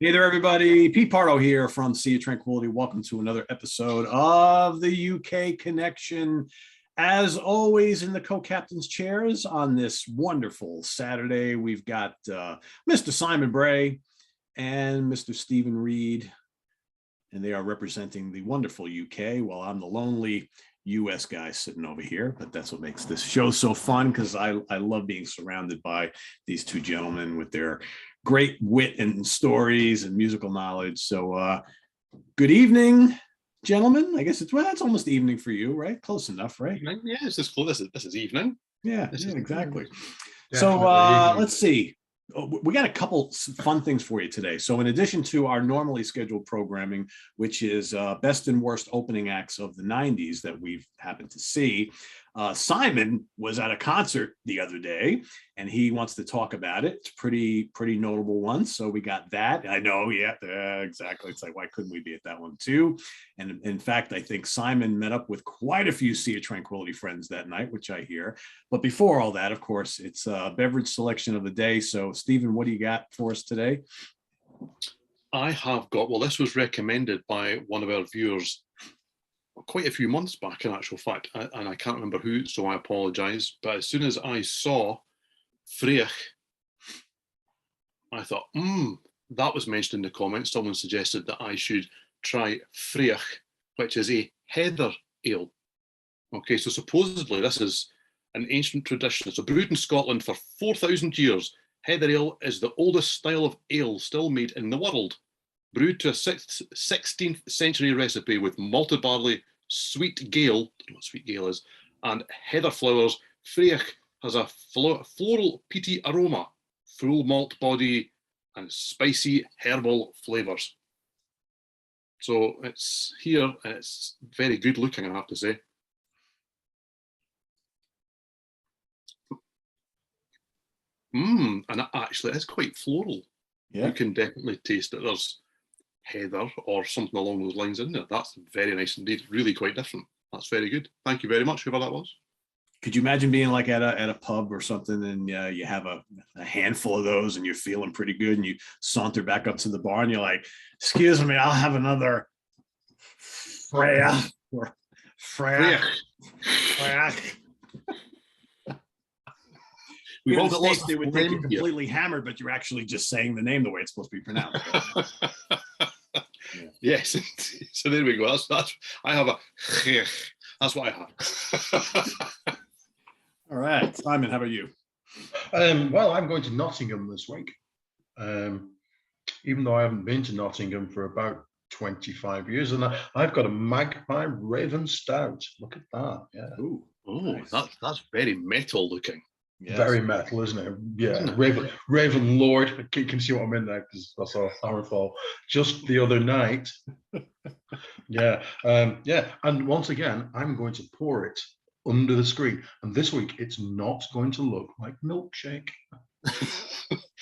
Hey there, everybody. Pete Pardo here from Sea of Tranquility. Welcome to another episode of the UK Connection. As always, in the co-captain's chairs on this wonderful Saturday, we've got Mr. Simon Bray and Mr. Steven Reid, and they are representing the wonderful UK, while I'm the lonely US guy sitting over here. But that's what makes this show so fun, because I love being surrounded by these two gentlemen with their great wit and stories and musical knowledge. So good evening, gentlemen. I guess it's almost evening for you, right? Close enough, right? Yeah, this is cool. This is evening. Yeah, This yeah, is exactly. Definitely So evening. let's see. We got a couple fun things for you today. So in addition to our normally scheduled programming, which is best and worst opening acts of the 90s that we've happened to see, Simon was at a concert the other day, and he wants to talk about it. It's pretty notable one. So we got that. I know, yeah, exactly. It's like, why couldn't we be at that one too? And in fact, I think Simon met up with quite a few Sea of Tranquility friends that night, which I hear. But before all that, of course, it's a beverage selection of the day. So Stephen, what do you got for us today? I have got, well, this was recommended by one of our viewers quite a few months back, in actual fact, and I can't remember who, so I apologise. But as soon as I saw Freach, I thought, that was mentioned in the comments. Someone suggested that I should try Freach, which is a heather ale. Okay, so supposedly this is an ancient tradition. It's brewed in Scotland for 4,000 years. Heather ale is the oldest style of ale still made in the world. Brewed to a 16th century recipe with malted barley, sweet gale, I don't know what sweet gale is, and heather flowers, Freach has a floral peaty aroma, full malt body, and spicy herbal flavours. So it's here, and it's very good looking, I have to say. And actually it's quite floral. Yeah. You can definitely taste that there's heather or something along those lines in there. That's very nice indeed. Really quite different. That's very good. Thank you very much, whoever that was. Could you imagine being like at a pub or something, and you have a handful of those, and you're feeling pretty good, and you saunter back up to the bar, and you're like, "Excuse me, I'll have another Freya or Freya." We've all In the got lots States, they would think you're of here. completely hammered, but you're actually just saying the name the way it's supposed to be pronounced. Yes. So there we go. That's I have a. That's what I have. All right, Simon, how about you? Well, I'm going to Nottingham this week. Even though I haven't been to Nottingham for about 25 years, and I've got a Magpie Raven Stout. Look at that. Yeah. Ooh, Oh, nice. that's very metal looking. Yes. Very metal, isn't it? Yeah. Isn't it? Raven Lord. You can see what I'm in there, because I saw Hammerfall just the other night. Yeah. Yeah. And once again, I'm going to pour it under the screen. And this week, it's not going to look like milkshake.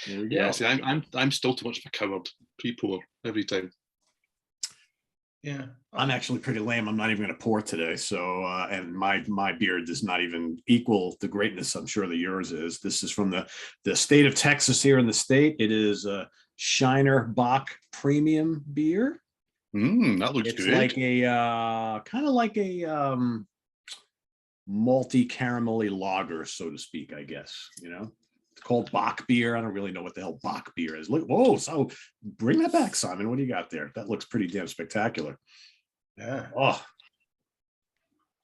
There we go. Yeah, see, I'm still too much of a coward. Pre-pour every time. Yeah. I'm actually pretty lame. I'm not even going to pour today. So, and my beer does not even equal the greatness I'm sure that yours is. This is from the state of Texas here in the state. It is a Shiner Bock premium beer. That looks It's good. like a kind of like a malty caramelly lager, so to speak, I guess. It's called Bock beer. I don't really know what the hell Bock beer is. Look, whoa, so bring that back, Simon. What do you got there? That looks pretty damn spectacular. Yeah. Oh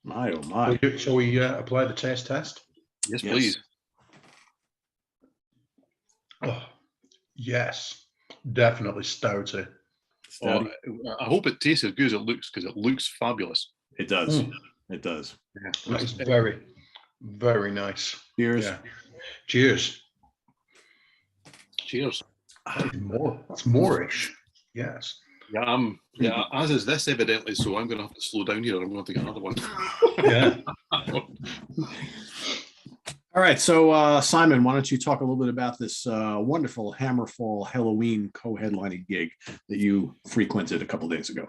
my. Shall we apply the taste test? Yes, Yes. please. Oh, yes. Definitely stouty. Oh, I hope it tastes as good as it looks, because it looks fabulous. It does. Mm. It does. Yeah, That is very, very nice. Cheers. Yeah. Cheers. Cheers. That's moreish. Yes. Yeah, as is this evidently, so I'm going to have to slow down here. I'm going to get another one. Yeah. All right. So, Simon, why don't you talk a little bit about this wonderful Hammerfall Helloween co-headlining gig that you frequented a couple days ago?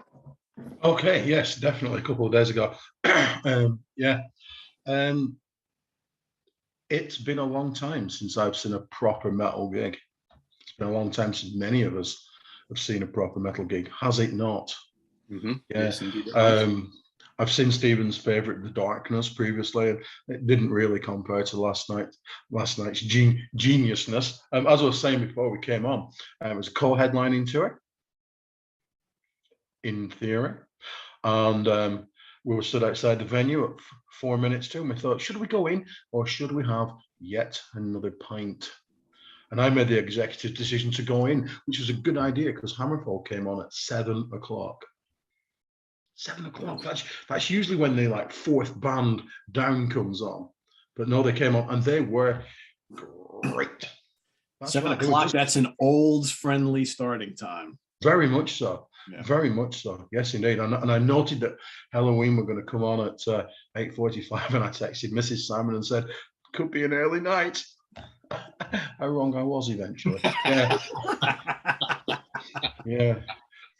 Okay. Yes, definitely. A couple of days ago. Yeah. It's been a long time since I've seen a proper metal gig. It's been a long time since many of us of seeing a proper metal gig, has it not? Mm-hmm. Yeah. Yes, indeed. It has. I've seen Stephen's favourite, The Darkness, previously, and it didn't really compare to last night's geniusness. As I was saying before we came on, it was a co-headlining tour, in theory, and we were stood outside the venue at 4 minutes to, and we thought, should we go in or should we have yet another pint? And I made the executive decision to go in, which was a good idea because Hammerfall came on at 7 o'clock. 7 o'clock. That's usually when the like fourth band down comes on, but no, they came on and they were great. That's 7 o'clock. That's an olds friendly starting time. Very much so. Yeah. Very much so. Yes, indeed. And I noted that Helloween were going to come on at 8:45, and I texted Mrs. Simon and said, "Could be an early night." How wrong I was eventually. Yeah. Yeah.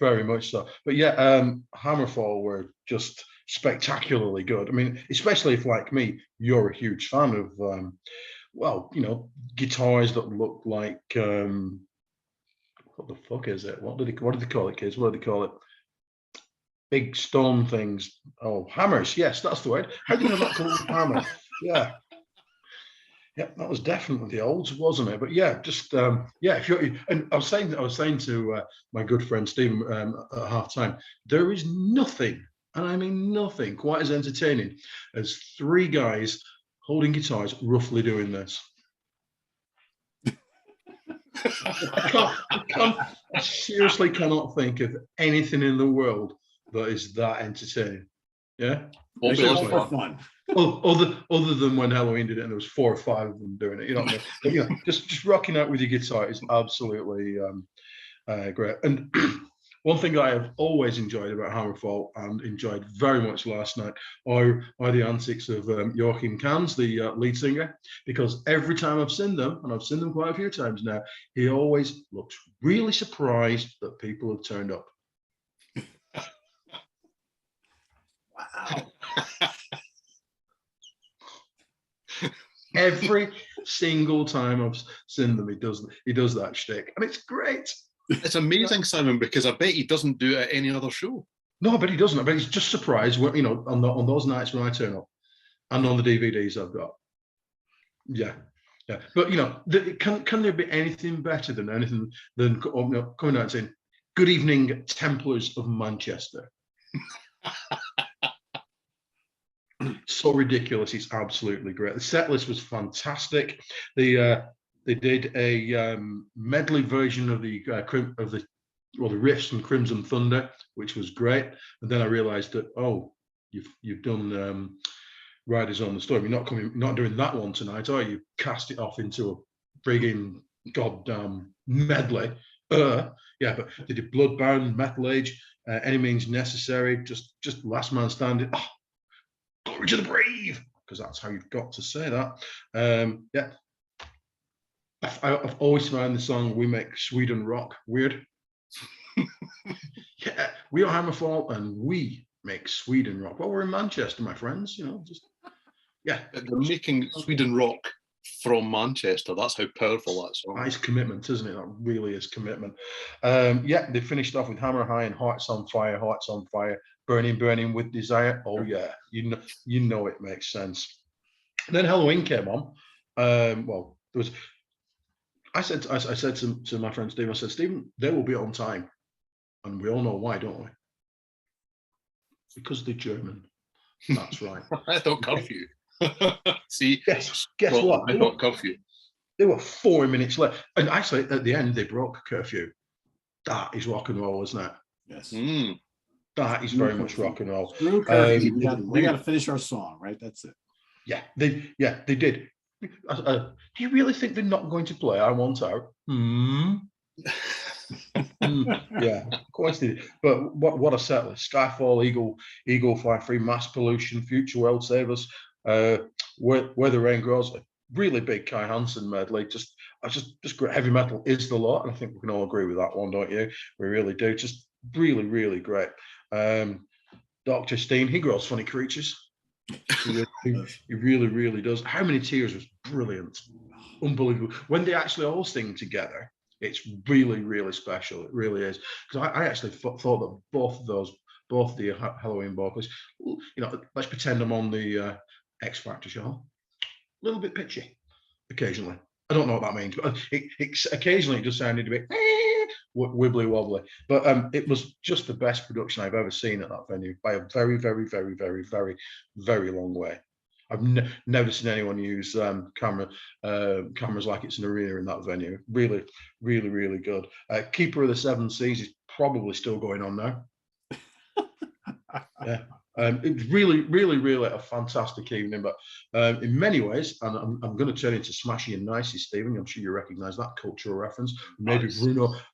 Very much so. But yeah, Hammerfall were just spectacularly good. I mean, especially if, like me, you're a huge fan of, well, you know, guitars that look like, what the fuck is it? What do they call it, kids? What do they call it? Big stone things. Oh, hammers. Yes, that's the word. How did I not call it hammer? Yeah. Yeah, that was definitely the olds, wasn't it? But yeah, just yeah. If you're, and I was saying to my good friend Steven at halftime, there is nothing, and I mean nothing, quite as entertaining as three guys holding guitars, roughly doing this. I seriously cannot think of anything in the world that is that entertaining. Yeah, it's all for fun. Other than when Helloween did it and there was 4 or 5 of them doing it, you know what I mean? But you know, just rocking out with your guitar is absolutely great. And one thing I have always enjoyed about Hammerfall and enjoyed very much last night are the antics of Joachim Cans, the lead singer, because every time I've seen them, and I've seen them quite a few times now, he always looks really surprised that people have turned up. Wow. Every single time I've seen them, he does that shtick, and it's great. It's amazing, Simon, because I bet he doesn't do it at any other show. No, but he doesn't. I bet he's just surprised when, you know, on those nights when I turn up, and on the DVDs I've got. Yeah, yeah. But you know, can there be anything better than coming out and saying, "Good evening, Templars of Manchester." So ridiculous, it's absolutely great. The set list was fantastic. They did a medley version of the riffs from Crimson Thunder, which was great. And then I realized that, oh, you've done Riders on the Storm. You're not doing that one tonight, are you? Cast it off into a frigging goddamn medley. Yeah, but they did Bloodbound, Metal Age, Any Means Necessary, just Last Man Standing. Oh, glory to the brave, because that's how you've got to say that. Yeah, I've always found the song "We Make Sweden Rock" weird. Yeah, we are Hammerfall and we make Sweden rock. Well, we're in Manchester, my friends. You know, just yeah. They're making Sweden rock from Manchester. That's how powerful that song is. Nice commitment, isn't it? That really is commitment. Yeah, they finished off with Hammer High and Hearts on Fire, Burning, Burning with Desire. Oh yeah, you know it makes sense. And then Helloween came on. Well, there was. I said to my friend Steve, I said, Stephen, they will be on time, and we all know why, don't we? Because they're German. That's right. I thought curfew. See, guess what? I thought curfew. They were 4 minutes late, and actually at the end they broke curfew. That is rock and roll, isn't it? Yes. That is very much rock and roll. We got to finish our song, right? That's it. Yeah, they did. Do you really think they're not going to play I Want Out? Yeah, of course they did. But what a set list. Skyfall, Eagle Fly Free, Mass Pollution, Future World Save Us, Where the Rain Grows, a really big Kai Hansen medley. Just great. Heavy metal is the lot, and I think we can all agree with that one, don't you? We really do. Just really, really great. Dr. Steen, he grows funny creatures. He really, really does. How Many Tears was brilliant, unbelievable. When they actually all sing together, It's really, really special. It really is. Because I actually thought that both the Helloween vocalists, let's pretend I'm on the X Factor show. A little bit pitchy, occasionally. I don't know what that means, but occasionally it just sounded a bit wibbly wobbly. But it was just the best production I've ever seen at that venue by a very, very, very, very, very, very long way. I've never seen anyone use cameras like it's an arena in that venue. Really, really, really good. Keeper of the Seven Seas is probably still going on now. Yeah. It's really, really, really a fantastic evening, but in many ways, and I'm going to turn into Smashy and Nicey, Stephen. I'm sure you recognise that cultural reference. Maybe nice.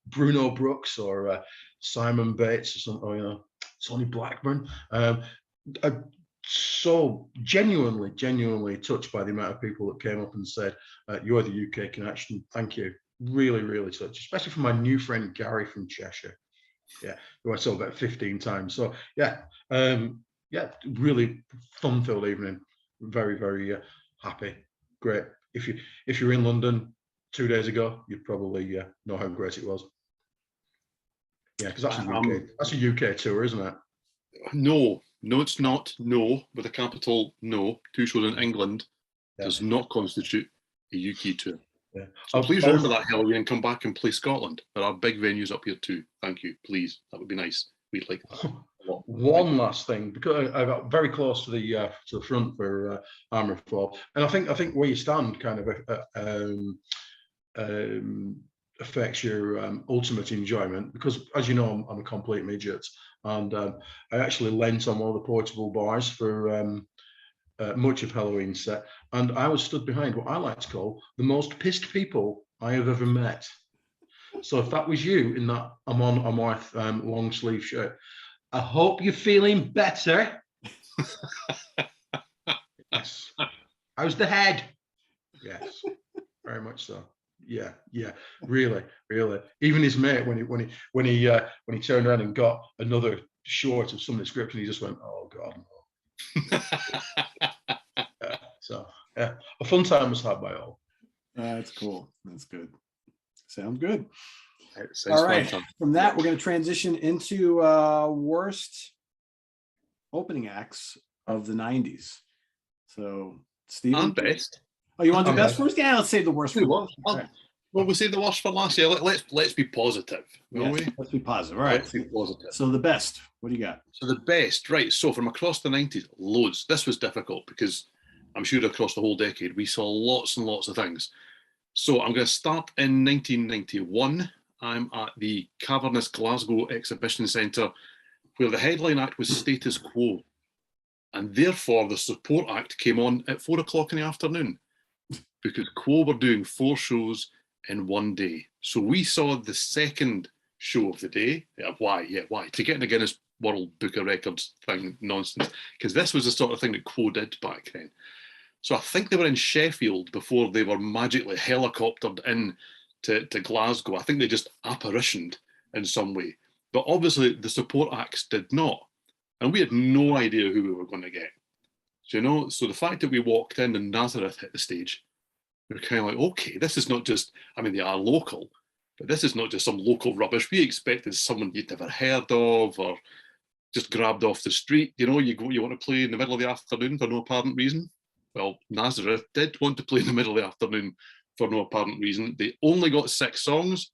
Bruno Brooks or Simon Bates or something, Tony Blackburn. I'm so genuinely touched by the amount of people that came up and said, "You're the UK connection. Thank you." Really, really touched, especially from my new friend Gary from Cheshire. Yeah, who I saw about 15 times. So yeah, really fun-filled evening. Very, very happy. Great. If you're in London 2 days ago, you'd probably know how great it was. Yeah, because that's a UK tour, isn't it? No, it's not. No, with a capital No. 2 shows in England does not constitute a UK tour. Yeah. So please remember that, Helloween, and come back and play Scotland. There are big venues up here too. Thank you. Please, that would be nice. We'd like that. One last thing, because I got very close to the front for Hammerfall, and I think where you stand kind of affects your ultimate enjoyment. Because, as you know, I'm a complete midget, and I actually lent on one of the portable bars for much of Helloween set, and I was stood behind what I like to call the most pissed people I have ever met. So if that was you in that I'm on my long sleeve shirt, I hope you're feeling better. Yes. How's the head? Yes, very much so. Yeah, really. Even his mate, when he turned around and got another short of some description, he just went, "Oh God, no." So yeah, a fun time was had by all. That's cool. That's good. Sounds good. All right. From that, we're going to transition into worst opening acts of the 90s. So, Steven. And best. Oh, you want to do best first? Yeah, let's save the worst for last. Well, we'll save the worst for last year. Let's be positive, will we? Let's be positive. All right. Let's be positive. So the best. What do you got? So the best, right? So from across the 90s, loads. This was difficult because I'm sure across the whole decade we saw lots and lots of things. So I'm going to start in 1991. I'm at the cavernous Glasgow Exhibition Centre, where the headline act was Status Quo, and therefore the support act came on at 4 o'clock in the afternoon, because Quo were doing 4 shows in one day. So we saw the second show of the day. Why? To get in the Guinness World Book of Records thing nonsense, because this was the sort of thing that Quo did back then. So I think they were in Sheffield before they were magically helicoptered in to Glasgow. I think they just apparitioned in some way. But obviously the support acts did not. And we had no idea who we were going to get. So, so the fact that we walked in and Nazareth hit the stage, we were kind of like, okay, this is not just, I mean, they are local, but this is not just some local rubbish. We expected someone you'd never heard of or just grabbed off the street. You want to play in the middle of the afternoon for no apparent reason. Well, Nazareth did want to play in the middle of the afternoon for no apparent reason. They only got 6 songs,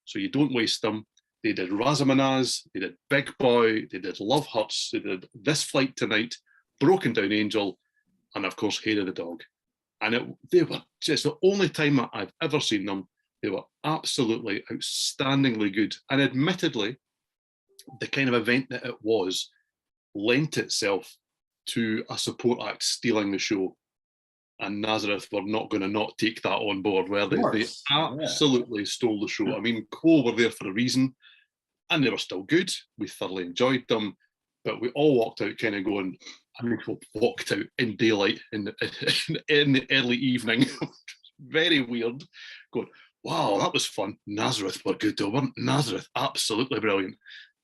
so you don't waste them. They did Razamanaz, they did Big Boy, they did Love Hurts, they did This Flight Tonight, Broken Down Angel, and of course, Hair of the Dog. And they were just the only time I've ever seen them. They were absolutely outstandingly good. And admittedly, the kind of event that it was lent itself to a support act stealing the show. And Nazareth were not going to not take that on board, were they? They absolutely stole the show. I mean, Quo were there for a reason, and they were still good. We thoroughly enjoyed them, but we all walked out kind of going, I mean, we walked out in daylight in the early evening. Very weird. Going, wow, that was fun. Nazareth were good though, weren't Nazareth? Absolutely brilliant.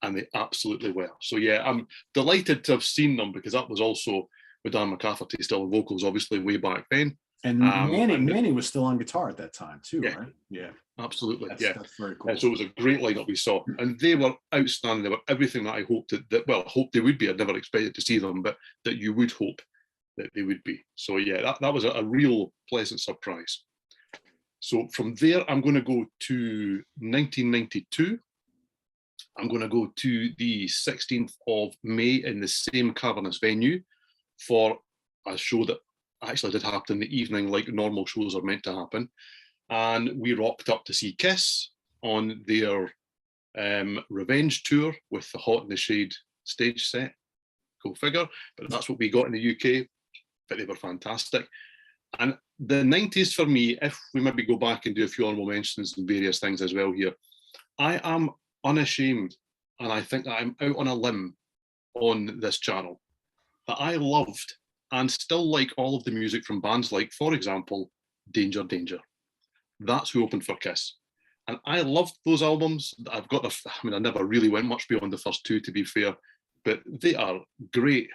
And they absolutely were. So yeah, I'm delighted to have seen them, because that was also with Dan McCafferty still in vocals, obviously, way back then. And Manny was still on guitar at that time too, right? Yeah. Absolutely, That's very cool. So it was a great lineup we saw, and they were outstanding. They were everything that I hoped hoped they would be. I'd never expected to see them, but that you would hope that they would be. So yeah, that was a real pleasant surprise. So from there, I'm going to go to 1992. I'm going to go to the 16th of May in the same cavernous venue for a show that actually did happen in the evening, like normal shows are meant to happen. And we rocked up to see Kiss on their Revenge tour with the Hot in the Shade stage set. Go figure. But that's what we got in the UK. But they were fantastic. And the 90s for me, if we maybe go back and do a few honorable mentions and various things as well here, I am unashamed, and I think that I'm out on a limb on this channel, that I loved and still like all of the music from bands like, for example, Danger Danger. That's who opened for Kiss. And I loved those albums. I've got I never really went much beyond the first two, to be fair, but they are great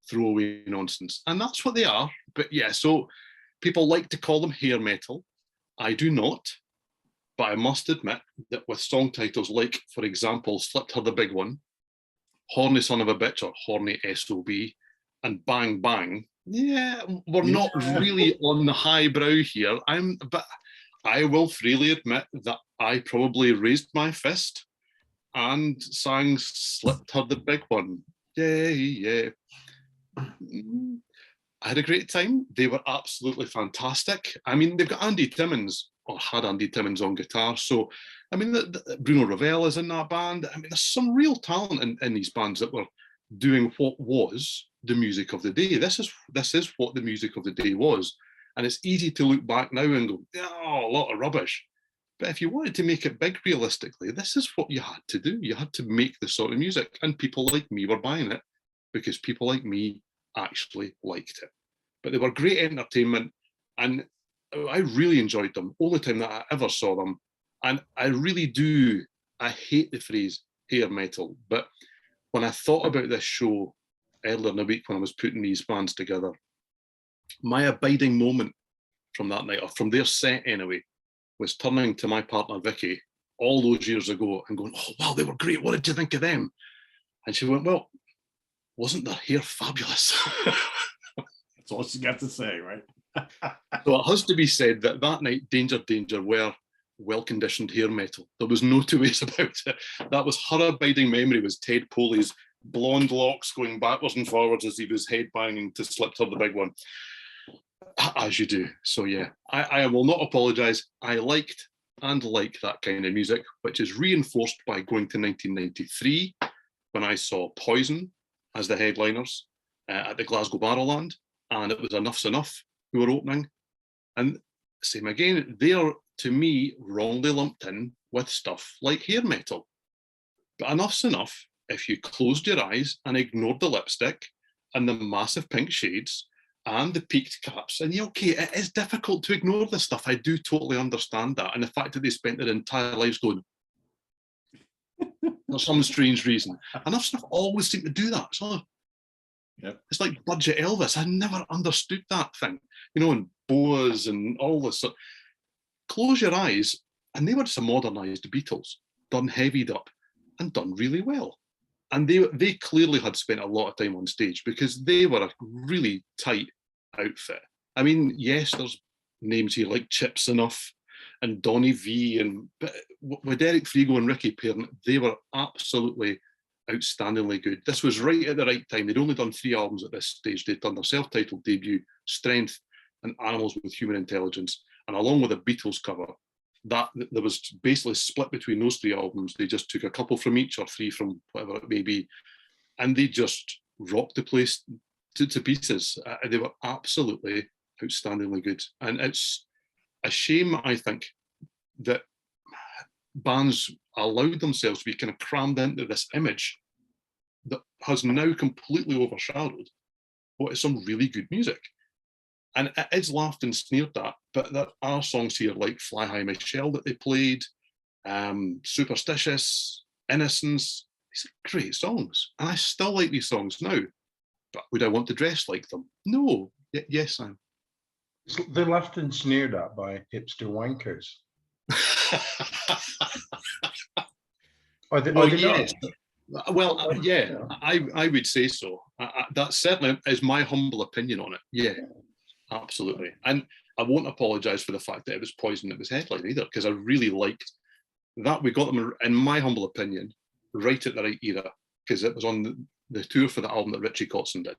throwaway nonsense. And that's what they are. But yeah, so people like to call them hair metal. I do not. But I must admit that with song titles like, for example, Slipped Her the Big One, Horny Son of a Bitch or Horny SOB, and Bang Bang, yeah, we're not really on the high brow here. But I will freely admit that I probably raised my fist and sang Slipped Her the Big One. Yeah. I had a great time. They were absolutely fantastic. I mean, they've got Andy Timmons, or had Andy Timmons on guitar. So, I mean, Bruno Ravel is in that band. I mean, there's some real talent in these bands that were doing what was the music of the day. This is what the music of the day was. And it's easy to look back now and go, oh, a lot of rubbish. But if you wanted to make it big realistically, this is what you had to do. You had to make this sort of music. And people like me were buying it because people like me actually liked it. But they were great entertainment. And I really enjoyed them all the time that I ever saw them. And I really do, I hate the phrase hair metal. But when I thought about this show earlier in the week when I was putting these bands together, my abiding moment from that night, or from their set anyway, was turning to my partner Vicky all those years ago and going, oh, wow, they were great. What did you think of them? And she went, well, wasn't their hair fabulous? That's all she got to say, right? So it has to be said that that night, Danger Danger were well-conditioned hair metal. There was no two ways about it. That was her abiding memory, was Ted Poley's blonde locks going backwards and forwards as he was headbanging to Slipped Her the Big One. As you do. So yeah, I will not apologise. I liked and like that kind of music, which is reinforced by going to 1993 when I saw Poison as the headliners at the Glasgow Barrowland, and it was Enough's Enough who were opening. And same again, they are, to me, wrongly lumped in with stuff like hair metal. But Enough's Enough, if you closed your eyes and ignored the lipstick and the massive pink shades and the peaked caps, and yeah, okay, it is difficult to ignore this stuff. I do totally understand that. And the fact that they spent their entire lives going, for some strange reason. Enough stuff always seem to do that. So yep. It's like budget Elvis. I never understood that thing. You know, and boas and all this. So close your eyes, and they were just a modernised Beatles, done heavied up and done really well. And they clearly had spent a lot of time on stage because they were a really tight outfit. I mean, yes, there's names here like Chips Enough and Donny V, but with Derek Frigo and Ricky Parent, they were absolutely outstandingly good. This was right at the right time. They'd only done 3 albums at this stage. They'd done their self-titled debut, Strength, and Animals with Human Intelligence. And along with a Beatles cover, that there was basically split between those 3 albums. They just took a couple from each or 3 from whatever it may be, and they just rocked the place to pieces. They were absolutely outstandingly good. And it's a shame, I think, that bands allowed themselves to be kind of crammed into this image that has now completely overshadowed what is some really good music. And it is laughed and sneered at, but there are songs here like Fly High Michelle that they played, Superstitious, Innocence. These are great songs. And I still like these songs now. But would I want to dress like them? No. Yes, I'm. They're laughed and sneered at by hipster wankers. Are they, Well, are they not? yes. Well, yeah, I would say so. That certainly is my humble opinion on it. Yeah, absolutely. And I won't apologise for the fact that it was Poison that was headline either, because I really liked that. We got them, in my humble opinion, right at the right era, because it was on the tour for the album that Richie Kotzen did.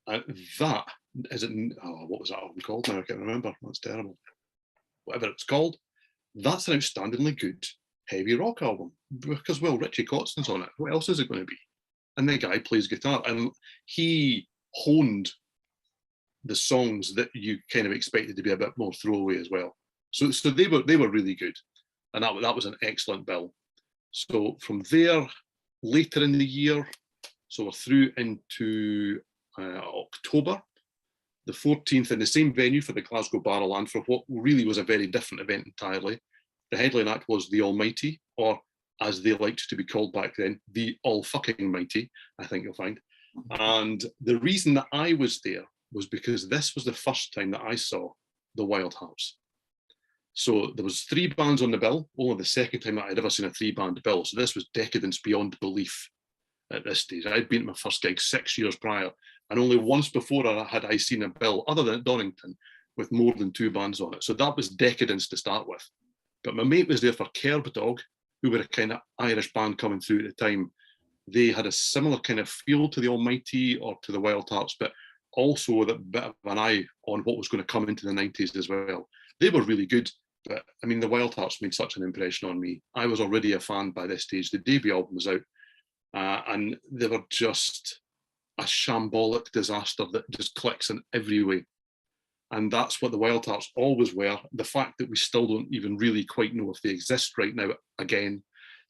And that is it. Oh, what was that album called? Now I can't remember. That's terrible. Whatever it's called, that's an outstandingly good heavy rock album, because, well, Richie Kotzen's on it. What else is it going to be? And the guy plays guitar, and he honed the songs that you kind of expected to be a bit more throwaway as well. So they were really good, and that was an excellent bill. So from there, later in the year, so we're through into October, the 14th, in the same venue for the Glasgow Barrowland, for what really was a very different event entirely. The headline act was The Almighty, or as they liked to be called back then, The All Fucking Mighty, I think you'll find. And the reason that I was there was because this was the first time that I saw the Wild Hearts. So there was 3 bands on the bill, only the second time that I'd ever seen a 3-band bill. So this was decadence beyond belief at this stage. I'd been at my first gig 6 years prior, and only once before had I seen a bill, other than at Donington, with more than 2 bands on it. So that was decadence to start with. But my mate was there for Kerb Dog, who were a kind of Irish band coming through at the time. They had a similar kind of feel to the Almighty or to the Wild Hearts, but also with a bit of an eye on what was going to come into the 90s as well. They were really good, but I mean, the Wild Hearts made such an impression on me. I was already a fan by this stage. The debut album was out, and they were just a shambolic disaster that just clicks in every way. And that's what the Wild Hearts always were. The fact that we still don't even really quite know if they exist right now, again,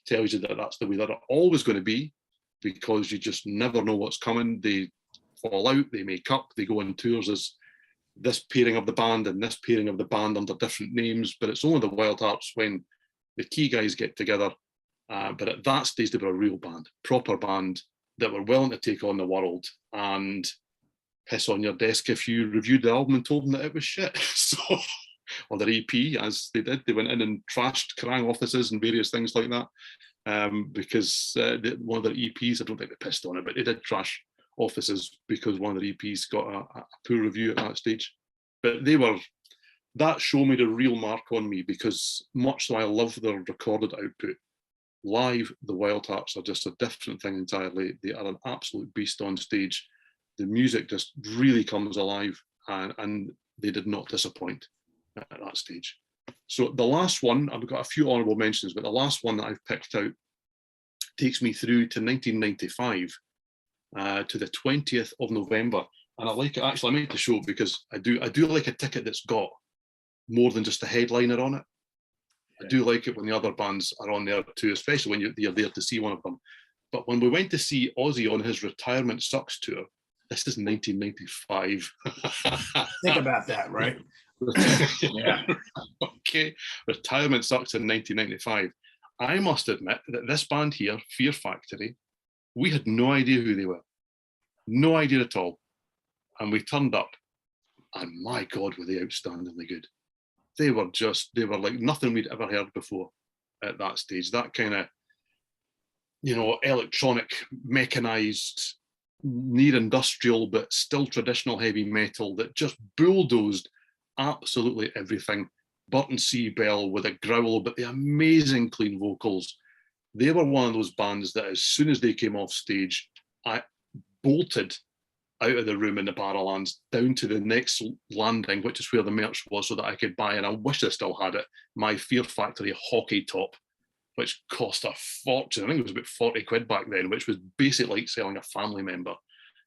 tells you that that's the way that they're always going to be, because you just never know what's coming. They fall out, they make up, they go on tours as this pairing of the band and this pairing of the band under different names, but it's only the Wild Hearts when the key guys get together. But at that stage, they were a real band, proper band, that were willing to take on the world and piss on your desk if you reviewed the album and told them that it was shit. So, or their EP, as they did, they went in and trashed Kerrang offices and various things like that, because one of their EPs, I don't think they pissed on it, but they did trash offices because one of their EPs got a poor review at that stage. But that show made a real mark on me, because much though I love their recorded output, live, the Wild Hearts are just a different thing entirely. They are an absolute beast on stage. The music just really comes alive, and they did not disappoint at that stage. So the last one, I've got a few honourable mentions, but the last one that I've picked out takes me through to 1995, to the 20th of November. And I like it, actually, I made the show because I do like a ticket that's got more than just a headliner on it. I do like it when the other bands are on there too, especially when you're there to see one of them. But when we went to see Ozzy on his Retirement Sucks tour, this is 1995. Think about that, right? Yeah. Okay. Retirement Sucks in 1995. I must admit that this band here, Fear Factory, we had no idea who they were. No idea at all. And we turned up, and my God, were they outstandingly good. They were like nothing we'd ever heard before at that stage. That kind of, electronic, mechanized, near industrial, but still traditional heavy metal that just bulldozed absolutely everything. Burton C. Bell with a growl, but the amazing clean vocals. They were one of those bands that as soon as they came off stage, I bolted out of the room in the Barrowlands down to the next landing, which is where the merch was, so that I could buy, and I wish I still had it, my Fear Factory hockey top, which cost a fortune. I think it was about 40 quid back then, which was basically like selling a family member.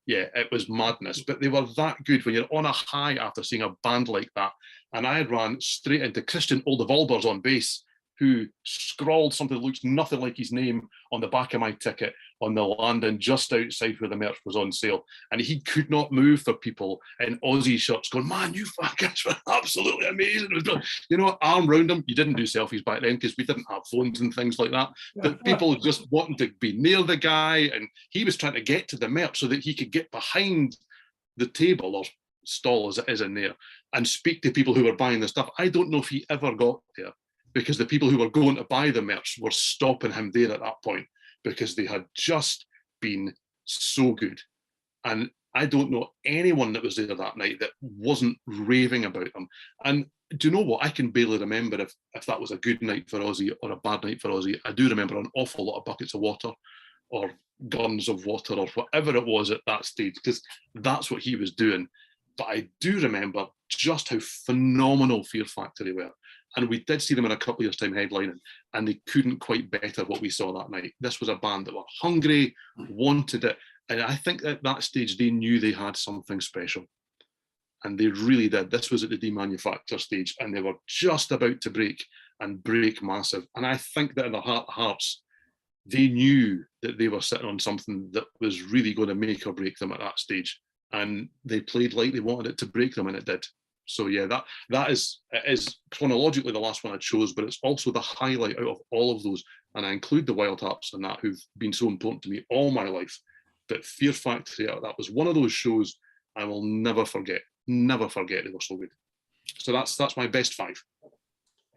Yeah, it was madness, but they were that good when you're on a high after seeing a band like that. And I had ran straight into Christian Oldevolbers on bass, who scrawled something that looks nothing like his name on the back of my ticket on the landing just outside where the merch was on sale. And he could not move for people in Aussie shirts going, man, you fuckers were absolutely amazing. It was, arm round him. You didn't do selfies back then because we didn't have phones and things like that. But people just wanting to be near the guy, and he was trying to get to the merch so that he could get behind the table or stall as it is in there and speak to people who were buying the stuff. I don't know if he ever got there, because the people who were going to buy the merch were stopping him there at that point because they had just been so good. And I don't know anyone that was there that night that wasn't raving about them. And do you know what? I can barely remember if that was a good night for Ozzy or a bad night for Ozzy. I do remember an awful lot of buckets of water or guns of water or whatever it was at that stage, because that's what he was doing. But I do remember just how phenomenal Fear Factory were. And we did see them in a couple of years' time headlining, and they couldn't quite better what we saw that night. This was a band that were hungry, wanted it. And I think at that stage, they knew they had something special. And they really did. This was at the demanufacture stage, and they were just about to break, and break massive. And I think that in their heart of hearts, they knew that they were sitting on something that was really going to make or break them at that stage. And they played like they wanted it to break them, and it did. So yeah, it is chronologically the last one I chose, but it's also the highlight out of all of those. And I include the Wild Harps and that, who've been so important to me all my life. But Fear Factory, that was one of those shows I will never forget. Never forget, they were so good. So that's my best 5.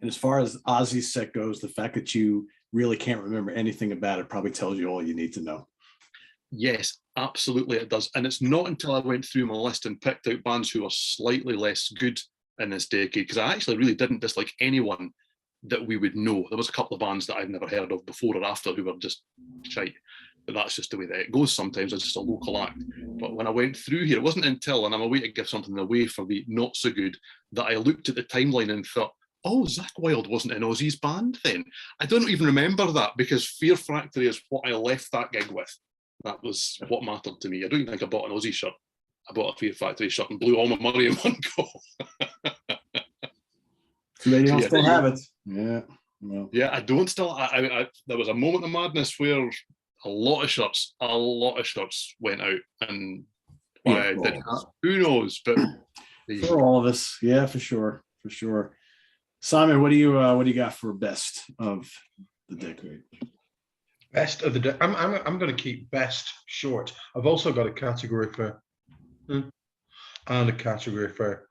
And as far as Ozzy's set goes, the fact that you really can't remember anything about it probably tells you all you need to know. Yes, absolutely it does. And it's not until I went through my list and picked out bands who were slightly less good in this decade, because I actually really didn't dislike anyone that we would know. There was a couple of bands that I'd never heard of before or after who were just shite. But that's just the way that it goes sometimes. It's just a local act. But when I went through here, it wasn't until, and I'm away to give something away for the not so good, that I looked at the timeline and thought, oh, Zakk Wylde wasn't in Ozzy's band then. I don't even remember that, because Fear Factory is what I left that gig with. That was what mattered to me. I don't even think I bought an Ozzy shirt. I bought a Fear Factory shirt and blew all my money in one go. So you don't still have it. Yeah. Well. Yeah, I don't still. I there was a moment of madness where a lot of shirts went out, and why I did that, who knows? But for all of us, yeah, for sure. Simon, what do you got for best of the decade? Best of the day. I'm going to keep best short. I've also got a category for and a category for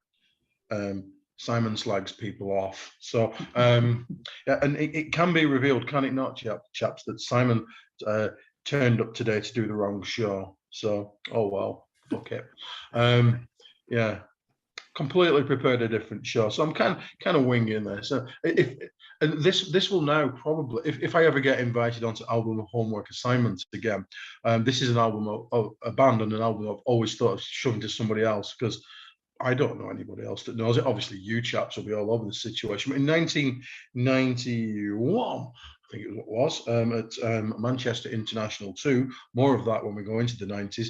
Simon slags people off. So yeah, and it can be revealed, can it not, chaps, that Simon turned up today to do the wrong show. So oh well, fuck it. Yeah, completely prepared a different show. So I'm kind of winging this. And this will now probably, if I ever get invited onto album homework assignments again, this is an album of a band and an album I've always thought of shoving to somebody else, because I don't know anybody else that knows it. Obviously, you chaps will be all over the situation. But in 1991, I think it was, at Manchester International 2, more of that when we go into the 90s,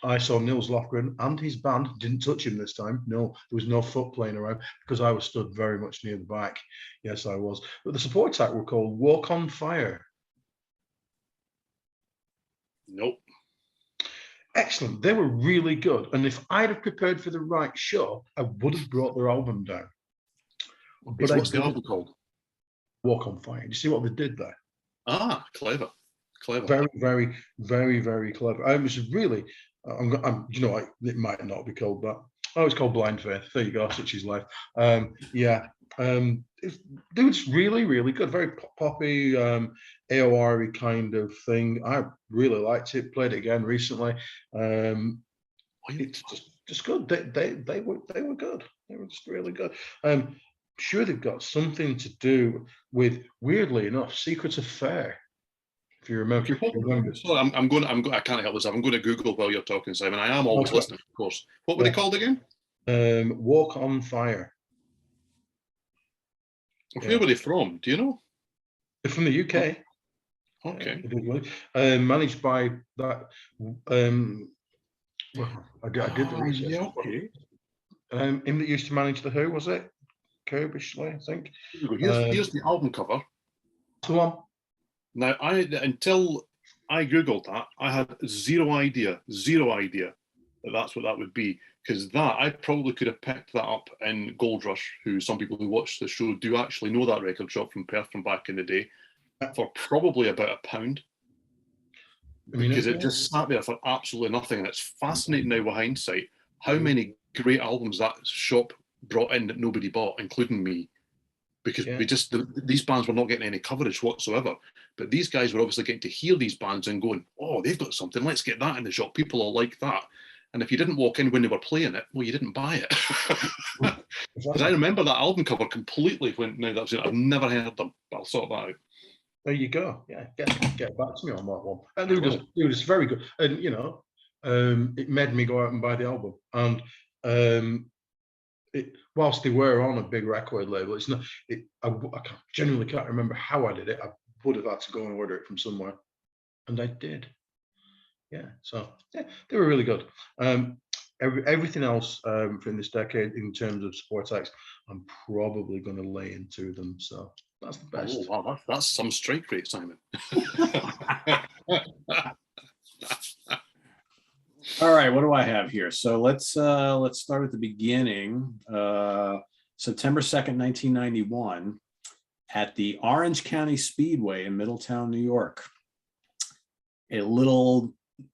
I saw Nils Lofgren and his band. Didn't touch him this time. No, there was no foot playing around, because I was stood very much near the back. Yes, I was. But the support act were called Walk on Fire. Nope. Excellent. They were really good. And if I'd have prepared for the right show, I would have brought their album down. But what's the album called? Walk on Fire. You see what they did there? Ah, clever. Very, very, very, very clever. I was really, you know, it might not be called that. Oh, it's called Blind Faith. There you go. Such is life. Yeah. It's really, really good. Very poppy, AOR kind of thing. I really liked it. Played it again recently. It's just good. They were good. They were just really good. Sure, they've got something to do with, weirdly enough, Secret Affair. If you remember. So I can't help myself. I'm going to Google while you're talking, Simon. I am always listening, of course. What were they called again? Walk on Fire. Where were they from? Do you know? They're from the UK. Okay. Managed by that. I did the research. Yeah, okay. Him that used to manage the Who, was it? Kirbishley, I think. Here's the album cover. Come on. Now, until I googled that, I had zero idea that that's what that would be. Because I probably could have picked that up in Gold Rush, who some people who watch the show do actually know that record shop from Perth from back in the day, for probably about £1. Because it just sat there for absolutely nothing. And it's fascinating now with hindsight how many great albums that shop brought in that nobody bought, including me, because these bands were not getting any coverage whatsoever. But these guys were obviously getting to hear these bands and going, oh, they've got something, let's get that in the shop. People will like that. And if you didn't walk in when they were playing it, well, you didn't buy it. Because I remember that album cover completely when I've never heard them, but I'll sort that out. There you go. Yeah, get back to me on that one. And they were just very good. And it made me go out and buy the album. And whilst they were on a big record label, it's not. I genuinely can't remember how I did it. I would have had to go and order it from somewhere, and I did. Yeah, so yeah, they were really good. Everything else from this decade in terms of support acts, I'm probably going to lay into them. So that's the best. Oh, wow, that's some strike rate, Simon. All right, what do I have here? So let's start at the beginning. September 2nd, 1991, at the Orange County Speedway in Middletown, New York. A little,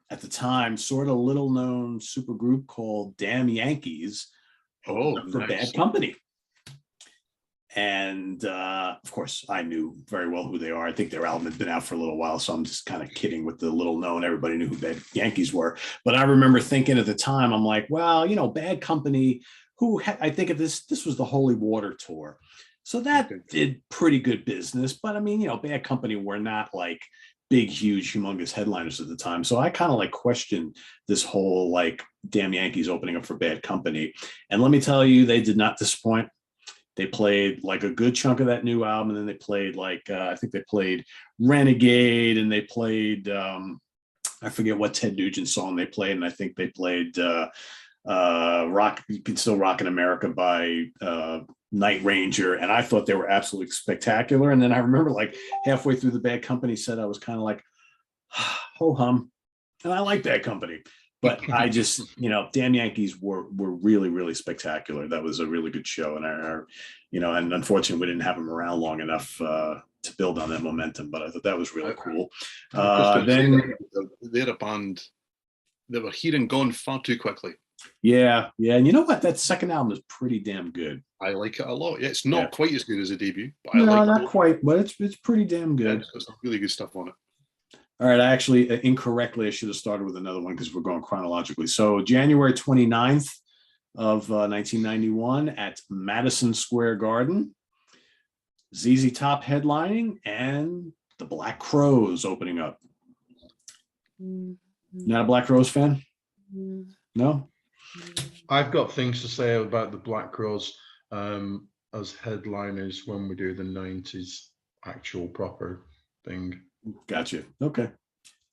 at the time, sort of little known super group called Damn Yankees for nice. Bad Company. And of course, I knew very well who they are. I think their album had been out for a little while, so I'm just kind of kidding with the little known. Everybody knew who Bad Yankees were. But I remember thinking at the time, I'm like, well, Bad Company, I think of this was the Holy Water tour. So that did pretty good business. But I mean, Bad Company were not like big, huge, humongous headliners at the time. So I kind of like questioned this whole like Damn Yankees opening up for Bad Company. And let me tell you, they did not disappoint. They played like a good chunk of that new album, and then they played like I think they played Renegade, and they played I forget what Ted Nugent song they played, and I think they played Rock You Can Still Rock in America by Night Ranger, and I thought they were absolutely spectacular. And then I remember like halfway through the Bad Company set, I was kind of like, ho hum, and I like Bad Company. But I just, Damn Yankees were really, really spectacular. That was a really good show. And and unfortunately we didn't have them around long enough to build on that momentum, but I thought that was really cool. Then they're a band that were here and gone far too quickly. Yeah. And you know what? That second album is pretty damn good. I like it a lot. Yeah, it's not quite as good as the debut, but no, I like it. Not quite, but it's pretty damn good. Yeah, it's got some really good stuff on it. All right, I actually incorrectly, I should have started with another one because we're going chronologically. So January 29th of 1991 at Madison Square Garden, ZZ Top headlining and the Black Crowes opening up. Not a Black Crowes fan? No? I've got things to say about the Black Crowes as headliners when we do the 90s actual proper thing. Gotcha. Okay.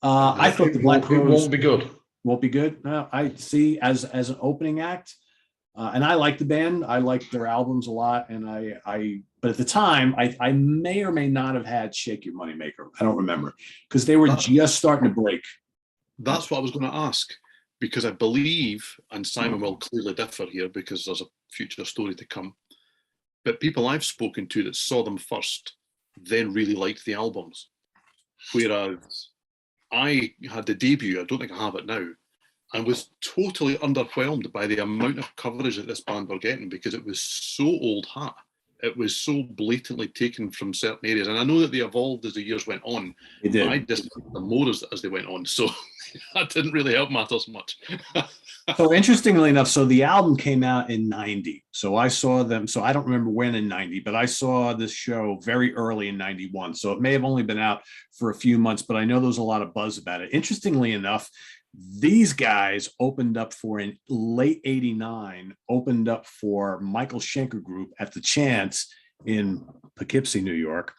I thought the Black Crowes won't be good. Won't be good. No, I see as an opening act, and I like the band. I like their albums a lot, and but at the time, I may or may not have had Shake Your Moneymaker. I don't remember because they were just starting to break. That's what I was going to ask, because I believe, and Simon will clearly differ here because there's a future story to come, but people I've spoken to that saw them first then really liked the albums. Whereas I had the debut, I don't think I have it now, and was totally underwhelmed by the amount of coverage that this band were getting because it was so old hat. It was so blatantly taken from certain areas. And I know that they evolved as the years went on. They did. I just liked them more as they went on. So that didn't really help matters much. So interestingly enough, so the album came out in 90. So I saw them. So I don't remember when in 90, but I saw this show very early in 91. So it may have only been out for a few months, but I know there was a lot of buzz about it. Interestingly enough, these guys opened up in late 89, opened up for Michael Schenker Group at the Chance in Poughkeepsie, New York.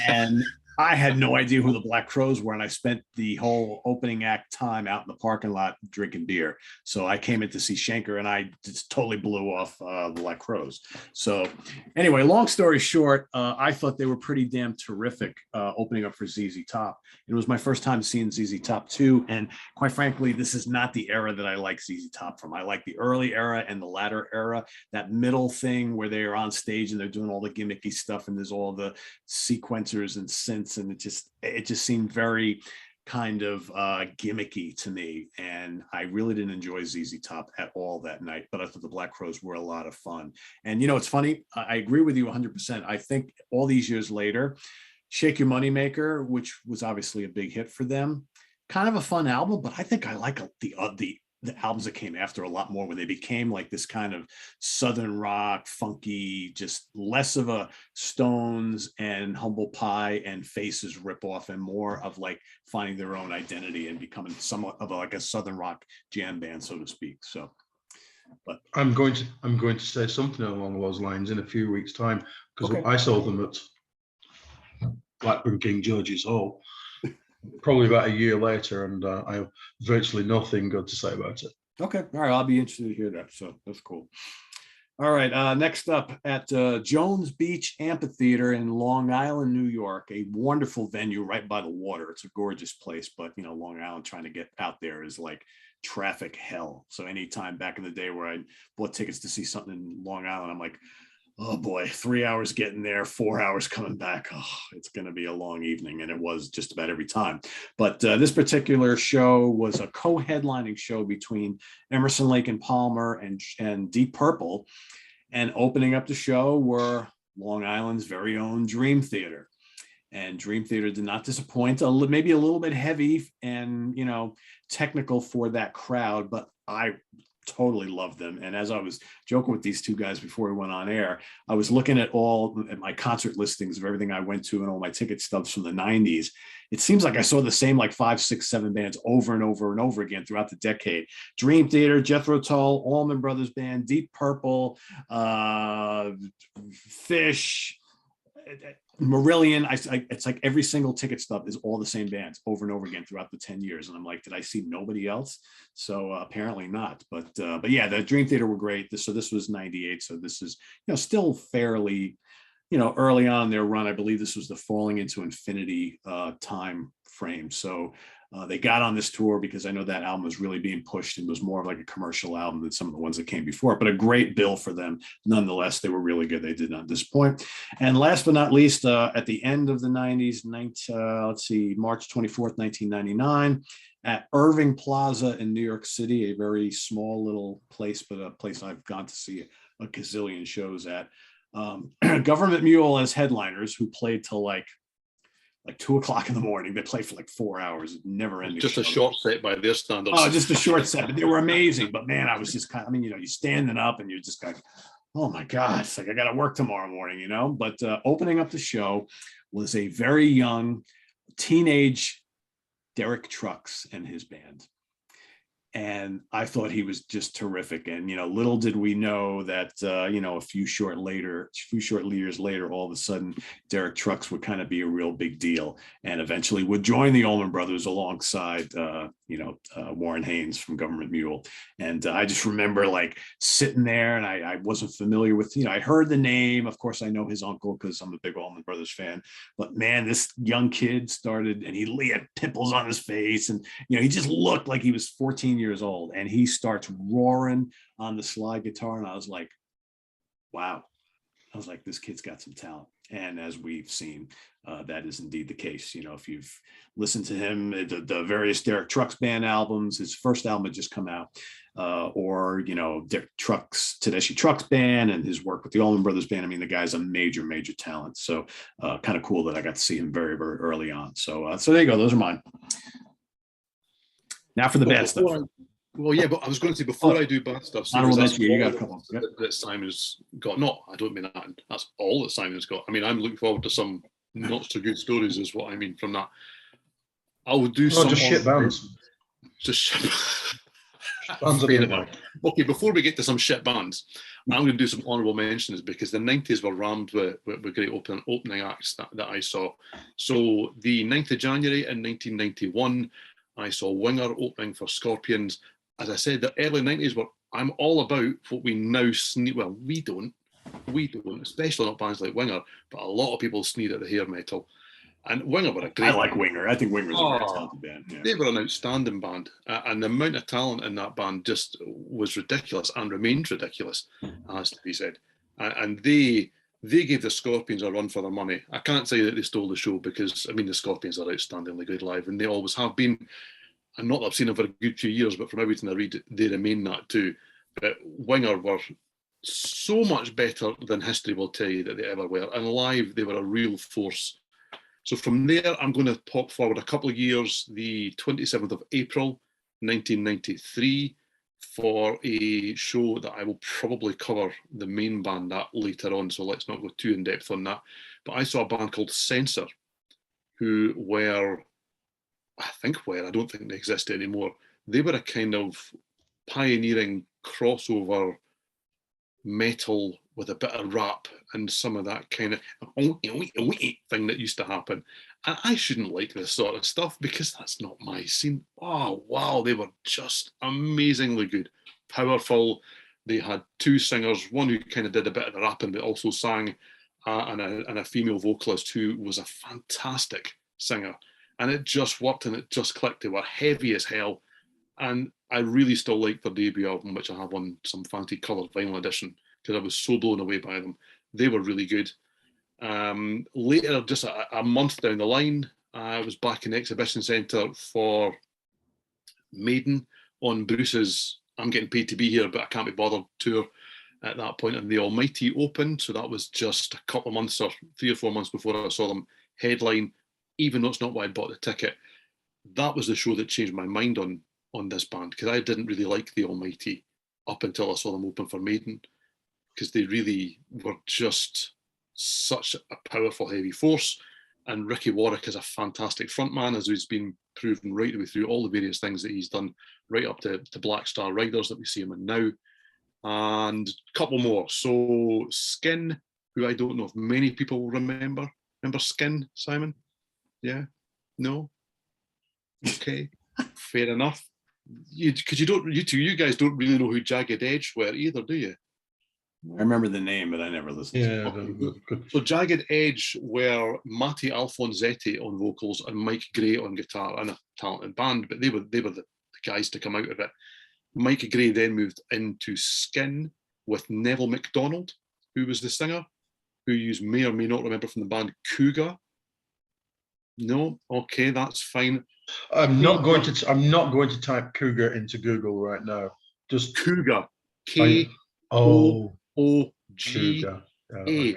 And I had no idea who the Black Crowes were, and I spent the whole opening act time out in the parking lot drinking beer. So I came in to see Schenker, and I just totally blew off the Black Crowes. So anyway, long story short, I thought they were pretty damn terrific opening up for ZZ Top. It was my first time seeing ZZ Top too, and quite frankly, this is not the era that I like ZZ Top from. I like the early era and the latter era, that middle thing where they are on stage and they're doing all the gimmicky stuff, and there's all the sequencers and synths, and it just seemed very kind of gimmicky to me, and I really didn't enjoy ZZ Top at all that night, but I thought the Black Crowes were a lot of fun. And it's funny, I agree with you 100%. I think all these years later, Shake Your Moneymaker, which was obviously a big hit for them, kind of a fun album, but I think I like the albums that came after a lot more, when they became like this kind of Southern rock, funky, just less of a Stones and Humble Pie and Faces ripoff, and more of like finding their own identity and becoming somewhat of like a Southern rock jam band, so to speak. So, but I'm going to say something along those lines in a few weeks' time, because okay. I saw them at Blackburn King George's Hall probably about a year later, and I have virtually nothing good to say about it. Okay, all right, I'll be interested to hear that. So that's cool. All right, next up at Jones Beach Amphitheater in Long Island, New York, a wonderful venue right by the water. It's a gorgeous place, but Long Island, trying to get out there is like traffic hell. So anytime back in the day where I bought tickets to see something in Long Island, I'm like, oh boy, 3 hours getting there, 4 hours coming back. Oh, it's going to be a long evening. And it was just about every time. But this show was a co-headlining show between Emerson, Lake and Palmer and Deep Purple. And opening up the show were Long Island's very own Dream Theater. And Dream Theater did not disappoint. Maybe a little bit heavy and, technical for that crowd, but I totally loved them. And as I was joking with these two guys before we went on air, I was looking at my concert listings of everything I went to and all my ticket stubs from the 90s. It seems like I saw the same like 5, 6, 7 bands over and over and over again throughout the decade. Dream Theater, Jethro Tull, Allman Brothers Band, Deep Purple, Fish, Marillion. It's like every single ticket stub is all the same bands over and over again throughout the 10 years. And I'm like, did I see nobody else? So apparently not. But yeah, the Dream Theater were great. So this was 98. So this is, still fairly, early on in their run. I believe this was the Falling into Infinity time frame. So they got on this tour because I know that album was really being pushed and was more of like a commercial album than some of the ones that came before, but a great bill for them. Nonetheless, they were really good. They did not disappoint. And last but not least, at the end of the 90s, March 24th, 1999, at Irving Plaza in New York City, a very small little place, but a place I've gone to see a gazillion shows at. Government Mule as headliners, who played till like 2:00 in the morning. They played for like 4 hours, never ending. Just a short set by their standards. Oh, just a short set, but they were amazing. But man, I was just you're standing up and you're just like, oh my God, it's like I got to work tomorrow morning, But opening up the show was a very young teenage Derek Trucks and his band. And I thought he was just terrific. And, little did we know that, a few short years later, all of a sudden, Derek Trucks would kind of be a real big deal and eventually would join the Allman Brothers alongside, Warren Haynes from Government Mule. And I just remember like sitting there and I wasn't familiar with, I heard the name. Of course, I know his uncle because I'm a big Allman Brothers fan. But man, this young kid started and he had pimples on his face and, he just looked like he was 14 years old, and he starts roaring on the slide guitar, and I was like, wow. I was like, this kid's got some talent. And as we've seen, that is indeed the case. If you've listened to him, the various Derek Trucks band albums, his first album had just come out, or Derek Trucks, Tedeschi Trucks band, and his work with the Allman Brothers band. I mean, the guy's a major, major talent. So kind of cool that I got to see him very, very early on. So there you go. Those are mine. Now for the bad stuff. Well, yeah, but I was going to say before I do bad stuff, you got a couple that Simon's got. No, I don't mean that. That's all that Simon's got. I mean, I'm looking forward to some not so good stories, is what I mean from that. I will do some. Just shit bands. Just bands. Okay, before we get to some shit bands, I'm going to do some honourable mentions because the 90s were rammed with great opening acts that I saw. So the 9th of January in 1991. I saw Winger opening for Scorpions. As I said, the early 90s were, I'm all about what we now sneer. Well, we don't, especially not bands like Winger, but a lot of people sneer at the hair metal. And Winger were a great I like Winger. I think Winger's a very talented band. Yeah. They were an outstanding band. And the amount of talent in that band just was ridiculous and remains ridiculous, has to be said. And they they gave the Scorpions a run for their money. I can't say that they stole the show because, I mean, the Scorpions are outstandingly good live, and they always have been. And not that I've seen them for a good few years, but from everything I read, they remain that too. But Winger were so much better than history will tell you that they ever were. And live, they were a real force. So from there, I'm going to pop forward a couple of years, the 27th of April, 1993, for a show that I will probably cover the main band that later on, so let's not go too in depth on that. But I saw a band called Censor, who were, I don't think they exist anymore. They were a kind of pioneering crossover metal with a bit of rap and some of that kind of thing that used to happen. And I shouldn't like this sort of stuff because that's not my scene. Oh, wow, they were just amazingly good. Powerful. They had two singers, one who kind of did a bit of the rapping but also sang, and a female vocalist who was a fantastic singer. And it just worked and it just clicked. They were heavy as hell. And I really still like their debut album, which I have on some fancy coloured vinyl edition, because I was so blown away by them. They were really good. Later, just a month down the line, I was back in the exhibition centre for Maiden on Bruce's I'm Getting Paid to Be Here, but I Can't Be Bothered tour at that point. And the Almighty opened. So that was just a couple of months or 3 or 4 months before I saw them headline, even though it's not why I bought the ticket. That was the show that changed my mind on this band, because I didn't really like the Almighty up until I saw them open for Maiden, because they really were just such a powerful, heavy force. And Ricky Warwick is a fantastic frontman, as he's been proven right the way through all the various things that he's done, right up to Black Star Riders that we see him in now. And a couple more. So Skin, who I don't know if many people will remember. Remember Skin, Simon? Yeah? No? Okay. Fair enough. Because you guys don't really know who Jagged Edge were either, do you? I remember the name, but I never listened to it. Okay. So Jagged Edge were Matty Alfonsetti on vocals and Mike Gray on guitar, and a talented band, but they were the guys to come out of it. Mike Gray then moved into Skin with Neville MacDonald, who was the singer, who you may or may not remember from the band Cougar. No? Okay, that's fine. I'm not going to type Cougar into Google right now. Just Cougar. Cougar. Cougar. Okay.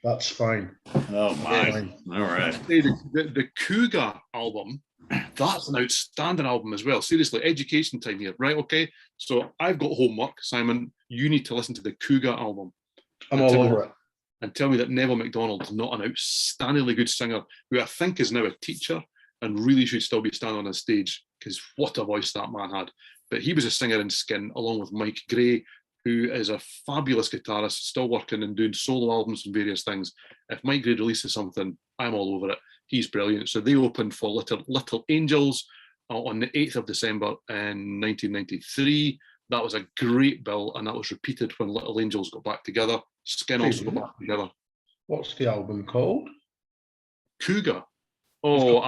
That's fine. Oh my! Fine. All right. The Cougar album, that's an outstanding album as well. Seriously, education time here, right? Okay. So I've got homework, Simon. You need to listen to the Cougar album. I'm all over it. And tell me that Neville MacDonald is not an outstandingly good singer, who I think is now a teacher and really should still be standing on a stage, because what a voice that man had. But he was a singer in Skin, along with Mike Gray, who is a fabulous guitarist, still working and doing solo albums and various things. If Mike Gray releases something, I'm all over it. He's brilliant. So they opened for Little Angels on the 8th of December in 1993. That was a great bill, and that was repeated when Little Angels got back together. Skin also got back together. What's the album called? Cougar. Oh,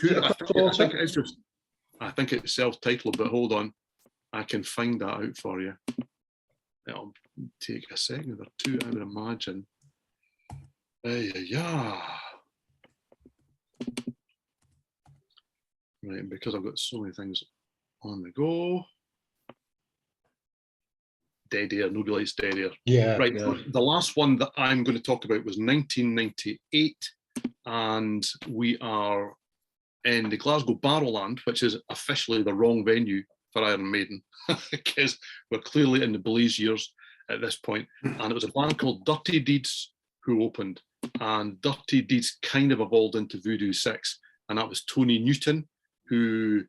Cougar. I think it's self-titled, but hold on. I can find that out for you. It'll take a second or two, I would imagine. Yeah. Right, and because I've got so many things on the go. Dead Air, nobody likes Dead Air. Yeah. Right, yeah. The last one that I'm going to talk about was 1998, and we are in the Glasgow Barrowland, which is officially the wrong venue for Iron Maiden, because we're clearly in the Blaze years at this point. And it was a band called Dirty Deeds who opened, and Dirty Deeds kind of evolved into Voodoo 6, and that was Tony Newton, who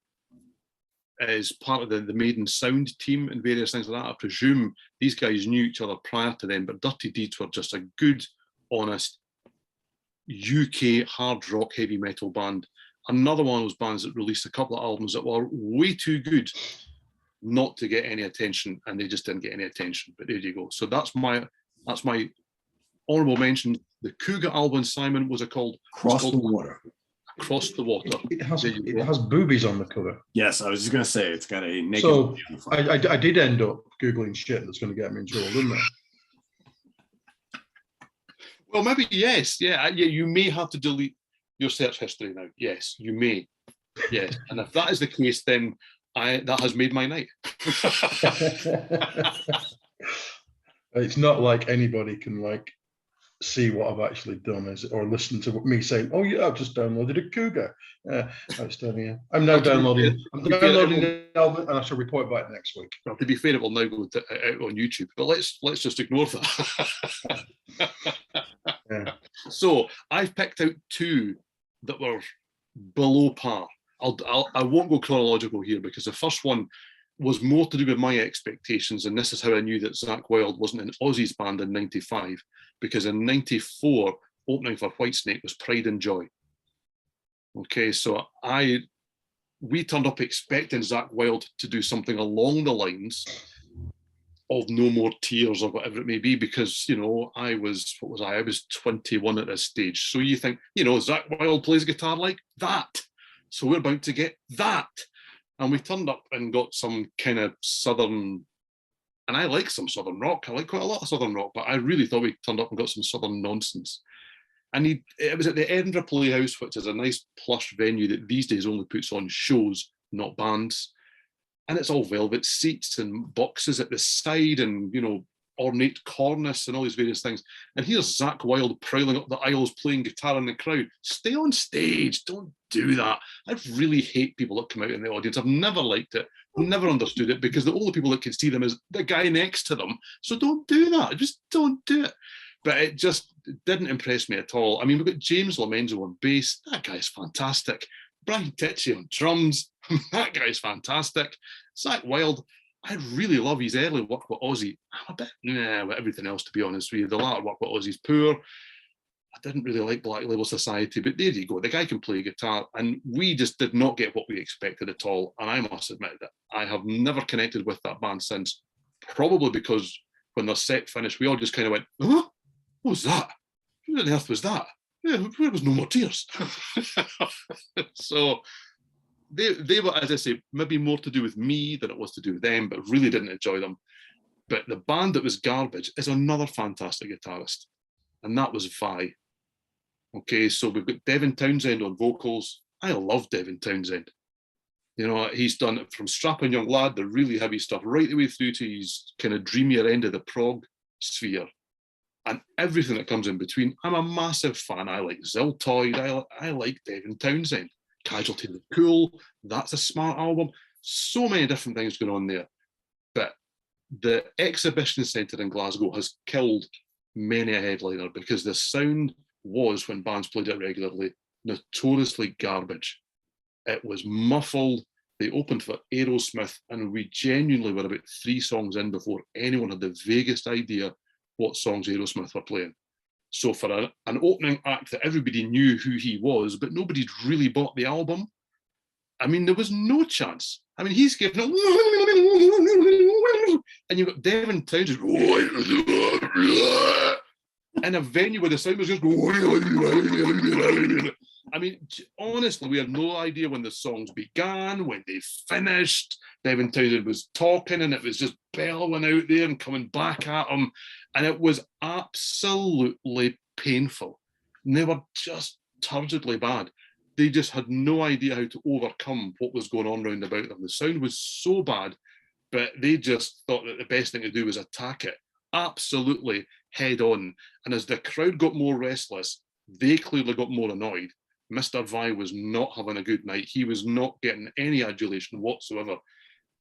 is part of the Maiden sound team and various things like that. I presume these guys knew each other prior to them, but Dirty Deeds were just a good, honest UK hard rock heavy metal band. Another one of those bands that released a couple of albums that were way too good not to get any attention, and they just didn't get any attention. But there you go. So that's my honourable mention. The Cougar album, Simon, was it called? Across the Water. Across the Water. It has boobies on the cover. Yes, I was just going to say it's got a naked. So I did end up Googling shit that's going to get me in trouble, didn't I? Well, maybe yes. Yeah, yeah. You may have to delete your search history now. Yes, you may. Yes, and if that is the case, then that has made my night. It's not like anybody can like see what I've actually done, is it, or listen to me saying, "Oh yeah, I've just downloaded a Cougar." I was telling you, I'm now downloading. I'm downloading the album, and I shall report back next week. Well, to be fair, it will now go out on YouTube, but let's just ignore that. Yeah. So I've picked out two that were below par. I won't go chronological here because the first one was more to do with my expectations, and this is how I knew that Zakk Wylde wasn't in Ozzy's band in '95, because in '94, opening for Whitesnake was Pride and Joy. Okay, so we turned up expecting Zakk Wylde to do something along the lines of No More Tears or whatever it may be, because, you know, I was 21 at this stage. So you think, you know, Zakk Wylde plays guitar like that, so we're about to get that. And we turned up and got some kind of Southern, and I like some Southern rock. I like quite a lot of Southern rock, but I really thought we turned up and got some Southern nonsense. And it was at the Edinburgh Playhouse, which is a nice plush venue that these days only puts on shows, not bands. And it's all velvet seats and boxes at the side and, you know, ornate cornice and all these various things. And here's Zakk Wylde prowling up the aisles playing guitar in the crowd. Stay on stage. Don't do that. I really hate people that come out in the audience. I've never liked it, never understood it, because the only people that can see them is the guy next to them. So don't do that. Just don't do it. But it just didn't impress me at all. I mean, we've got James Lomenzo on bass. That guy's fantastic. Brian Tichy on drums. That guy's fantastic. Zakk Wylde, I really love his early work with Ozzy. I'm a bit with everything else, to be honest with you. The latter work with Ozzy's poor. I didn't really like Black Label Society, but there you go. The guy can play guitar, and we just did not get what we expected at all. And I must admit that I have never connected with that band since, probably because when their set finished, we all just kind of went, huh? What was that? Who on earth was that? Yeah, there was No More Tears. So they were, as I say, maybe more to do with me than it was to do with them, but really didn't enjoy them. But the band that was garbage is another fantastic guitarist, and that was Vi. Okay, so we've got Devin Townsend on vocals. I love Devin Townsend. You know, he's done it from Strapping Young Lad, the really heavy stuff, right the way through to his kind of dreamier end of the prog sphere. And everything that comes in between. I'm a massive fan. I like Ziltoid. I like Devin Townsend. Casualty of the Cool. That's a smart album. So many different things going on there. But the Exhibition Centre in Glasgow has killed many a headliner, because the sound was, when bands played it regularly, notoriously garbage. It was muffled. They opened for Aerosmith, and we genuinely were about 3 songs in before anyone had the vaguest idea what songs Aerosmith were playing. So for an opening act that everybody knew who he was, but nobody'd really bought the album, I mean, there was no chance. I mean, he's giving it, and you've got Devin Townsend in a venue where the sound was just I mean, honestly, we had no idea when the songs began, when they finished. Devin Townsend was talking, and it was just bellowing out there and coming back at him. And it was absolutely painful. And they were just turgidly bad. They just had no idea how to overcome what was going on round about them. The sound was so bad, but they just thought that the best thing to do was attack it absolutely head on. And as the crowd got more restless, they clearly got more annoyed. Mr. Vi was not having a good night. He was not getting any adulation whatsoever.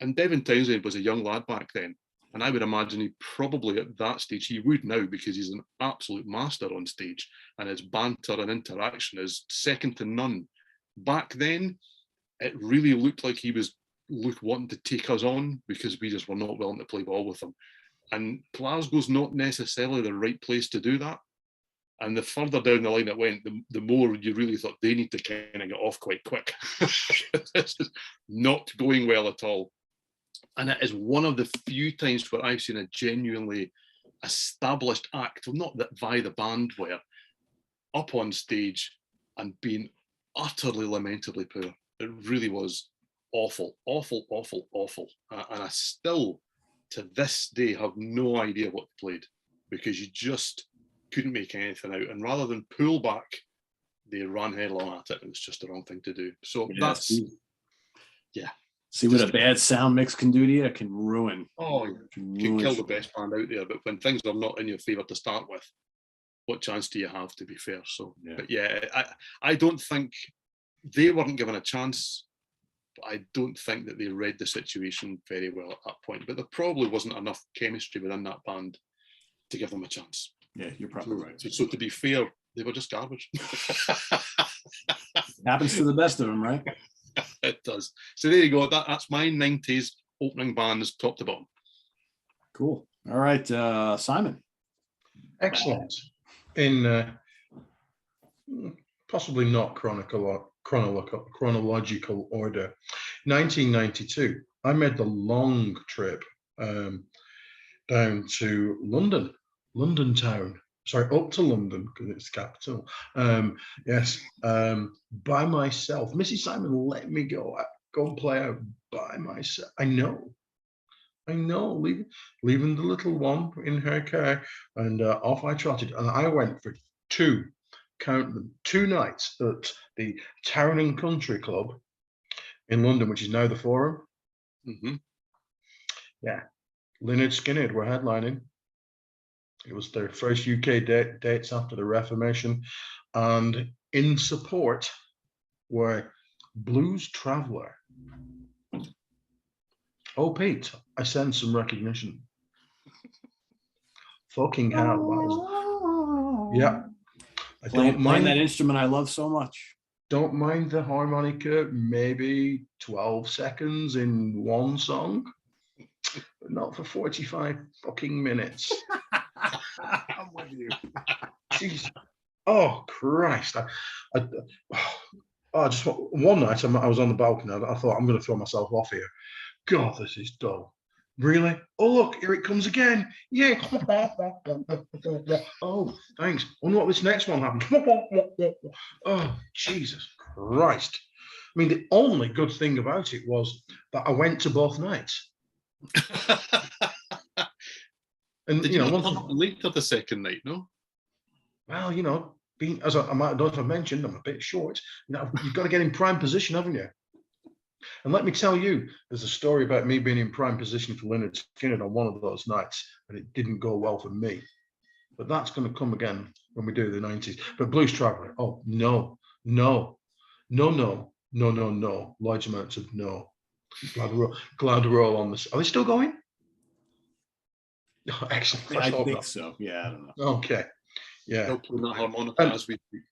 And Devin Townsend was a young lad back then. And I would imagine he probably at that stage, he would now, because he's an absolute master on stage, and his banter and interaction is second to none. Back then, it really looked like he was wanting to take us on, because we just were not willing to play ball with him. And Glasgow's not necessarily the right place to do that. And the further down the line it went, the more you really thought they need to kind of get off quite quick. This is not going well at all. And it is one of the few times where I've seen a genuinely established act, well, not that Vi the band were, up on stage and being utterly lamentably poor. It really was awful, awful, awful, awful. And I still, to this day, have no idea what they played, because you just couldn't make anything out. And rather than pull back, they ran headlong at it, and it's just the wrong thing to do. So See what a bad sound mix can do to you? It can ruin. Oh, you can kill the best band out there. But when things are not in your favour to start with, what chance do you have, to be fair? So, but I don't think they weren't given a chance. But I don't think that they read the situation very well at that point. But there probably wasn't enough chemistry within that band to give them a chance. Yeah, you're probably right. So to be fair, they were just garbage. Happens to the best of them, right? It does. So there you go. That's my 90s opening bands, top to bottom. Cool. All right, Simon. Excellent. In possibly not chronological order, 1992, I made the long trip down to London town. Sorry, up to London, because it's the capital. By myself. Mrs. Simon let me go and play out by myself. I know, leaving the little one in her car, and off I trotted. And I went for two nights at the Town and Country Club in London, which is now the Forum. Mm-hmm. Yeah, Lynyrd Skynyrd were headlining. It was their first UK dates after the Reformation, and in support were Blues Traveller. Oh, Pete, I sense some recognition. Fucking hell, yeah. I don't mind that instrument I love so much. Don't mind the harmonica, maybe 12 seconds in one song, but not for 45 fucking minutes. I'm with you. Jeez. Oh Christ! Just one night I was on the balcony. I thought, I'm going to throw myself off here. God, this is dull. Really? Oh look, here it comes again. Yeah. Oh, thanks. I wonder what this next one happens. Oh, Jesus Christ! I mean, the only good thing about it was that I went to both nights. And did you not come up late for the second night? No. Well, being as I don't know if I mentioned, I'm a bit short. You've got to get in prime position, haven't you? And let me tell you, there's a story about me being in prime position for Lynyrd Skynyrd on one of those nights, and it didn't go well for me. But that's going to come again when we do the 90s. But Blues Traveller, oh no. Large amounts of no. Glad we're all on this. Are they still going? Oh, excellent. I think so. Yeah, I don't know. Okay. Yeah. They'll play that harmonica as we speak.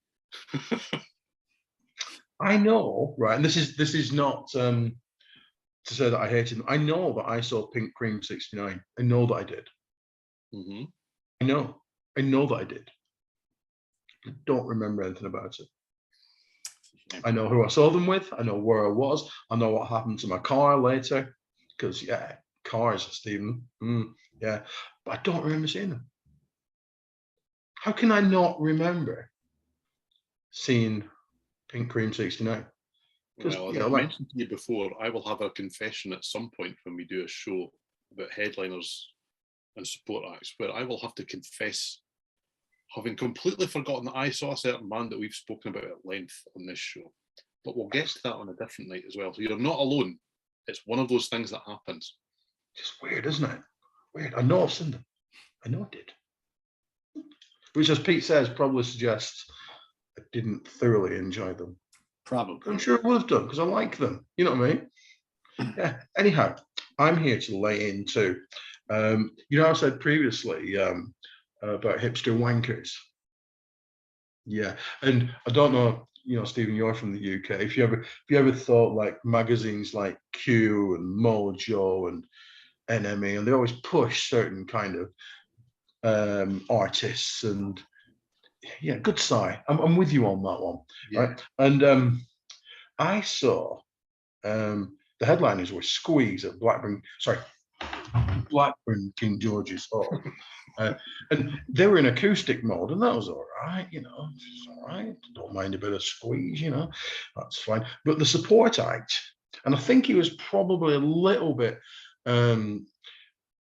I know, right? And this is not to say that I hated them. I know that I saw Pink Cream 69. I know that I did. Mm-hmm. I know that I did. I don't remember anything about it. I know who I saw them with. I know where I was. I know what happened to my car later. Because cars, Stephen. Yeah, but I don't remember seeing them. How can I not remember seeing Pink Cream 69? Well, as I mentioned to you before, I will have a confession at some point when we do a show about headliners and support acts, where I will have to confess having completely forgotten that I saw a certain band that we've spoken about at length on this show. But we'll get to that on a different night as well. So you're not alone. It's one of those things that happens. Just weird, isn't it? Weird. I know I've seen them. I know I did. Which, as Pete says, probably suggests I didn't thoroughly enjoy them. Probably. I'm sure I would have done because I like them. You know what I mean? Yeah. Anyhow, I'm here to lay in too. I said previously about hipster wankers. Yeah, and I don't know. Stephen, you're from the UK. If you ever thought like magazines like Q and Mojo and NME, and they always push certain kind of artists, and good sigh. I'm with you on that one, right? And I saw the headliners were Squeeze at Blackburn King George's Hall, and they were in acoustic mode, and that was all right. It's all right. Don't mind a bit of Squeeze, that's fine. But the support act, and I think he was probably a little bit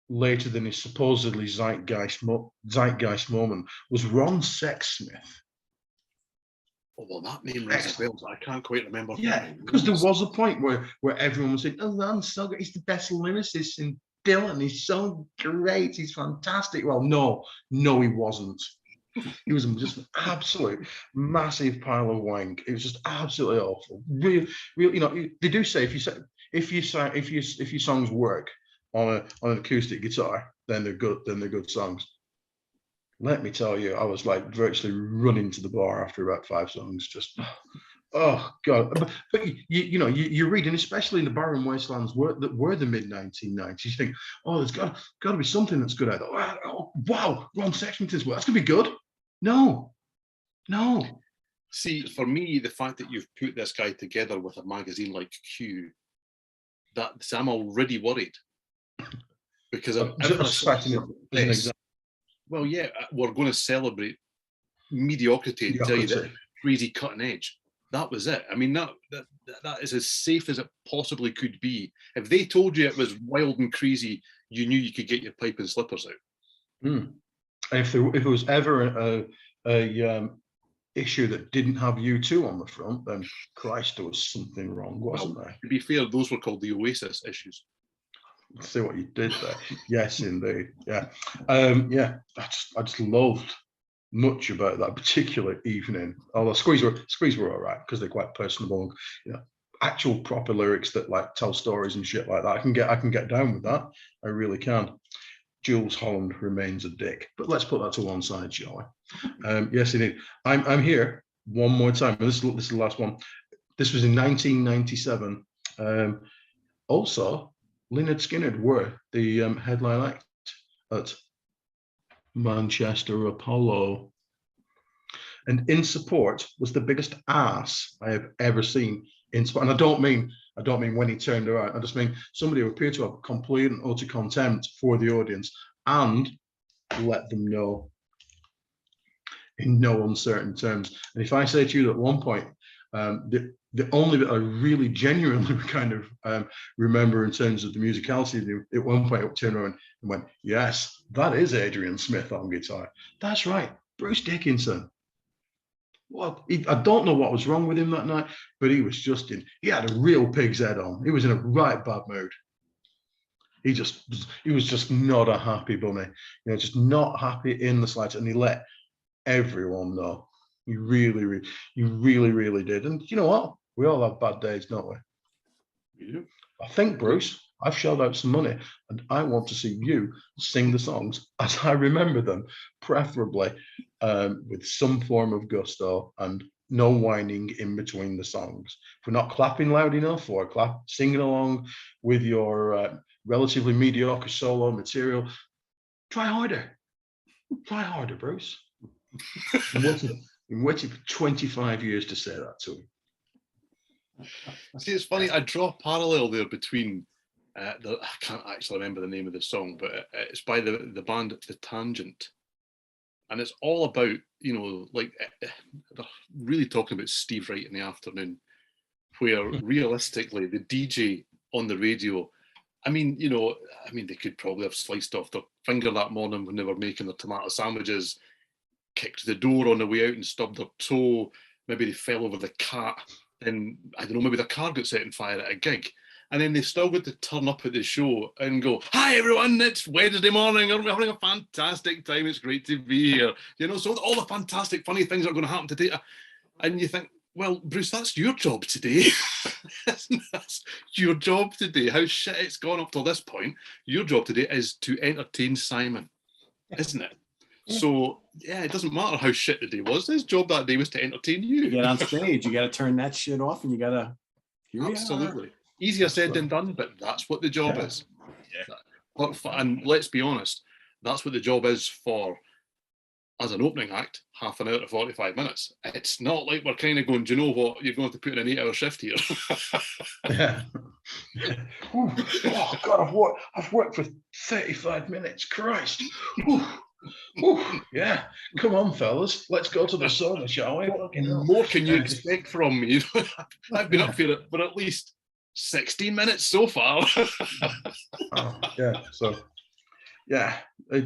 later than his supposedly zeitgeist moment was Ron Sexsmith. Oh, well, that name rings a bell. I can't quite remember. Yeah, because there was a point where everyone was saying, "Oh, Ron's so good. He's the best lyricist in Dylan. He's so great. He's fantastic." Well, no, he wasn't. He was just an absolute massive pile of wank. It was just absolutely awful. Real. You know, they do say if your songs work on an acoustic guitar, then they're good. Then they're good songs. Let me tell you, I was like virtually running to the bar after about 5 songs. Just, oh god! But you read, and especially in the barren wastelands that were the mid 1990s, you think, oh, there's got to be something that's good out there. Oh, wow, Ron Sexsmith as well. That's gonna be good. No. See, for me, the fact that you've put this guy together with a magazine like Q, I'm already worried because I'm expecting it as an example. Well, yeah, we're going to celebrate mediocrity and tell you that crazy cutting edge. That was it. I mean, that is as safe as it possibly could be. If they told you it was wild and crazy, you knew you could get your pipe and slippers out. Mm. If there was ever a issue that didn't have U2 on the front, then Christ, there was something wrong, wasn't there? To be fair, those were called the Oasis issues. See what you did there. Yes, indeed. Yeah. I just loved much about that particular evening. Although Squeeze were all right because they're quite personable. You know, actual proper lyrics that like tell stories and shit like that. I can get down with that. I really can. Jules Holland remains a dick, but let's put that to one side, shall we? Yes, indeed. I'm here one more time. This is the last one. This was in 1997. Also, Lynyrd Skynyrd were the headline act at Manchester Apollo, and In Support was the biggest ass I have ever seen. And I don't mean when he turned around. I just mean somebody who appeared to have complete and utter contempt for the audience and let them know in no uncertain terms. And if I say to you that at one point, the only bit I really genuinely kind of remember in terms of the musicality, at one point I turned around and went, yes, that is Adrian Smith on guitar. That's right, Bruce Dickinson. Well, I don't know what was wrong with him that night, but he was he had a real pig's head on. He was in a right bad mood. He was just not a happy bunny, just not happy in the slightest. And he let everyone know. You really did. And you know what? We all have bad days, don't we? Yeah. I think, Bruce, I've shelled out some money and I want to see you sing the songs as I remember them, preferably with some form of gusto and no whining in between the songs. If we're not clapping loud enough or singing along with your relatively mediocre solo material, try harder. Try harder, Bruce. I'm waiting for 25 years to say that to him. See, it's funny. I draw a parallel there between I can't actually remember the name of the song, but it's by the band The Tangent, and it's all about like they're really talking about Steve Reid in the Afternoon, where realistically the DJ on the radio, I mean they could probably have sliced off their finger that morning when they were making their tomato sandwiches, kicked the door on the way out and stubbed their toe. Maybe they fell over the cat. Then, I don't know, maybe the car got set on fire at a gig. And then they still got to turn up at the show and go, hi, everyone, it's Wednesday morning. We're having a fantastic time. It's great to be here. So all the fantastic, funny things are going to happen today. And you think, well, Bruce, that's your job today. That's your job today. How shit it's gone up till this point. Your job today is to entertain Simon, isn't it? So, yeah, it doesn't matter how shit the day was. His job that day was to entertain you. You get on stage, you got to turn that shit off, and you got to... Absolutely. Easier said than done, but that's what the job is. Yeah. And let's be honest, that's what the job is for, as an opening act, half an hour to 45 minutes. It's not like we're kind of going, do you know what, you're going to put in an 8-hour shift here. Yeah. Oh, God, I've worked for 35 minutes. Christ. Yeah, come on, fellas. Let's go to the sauna, shall we? What more can you expect from me? I've been up here for at least 16 minutes so far. Yeah, so yeah, I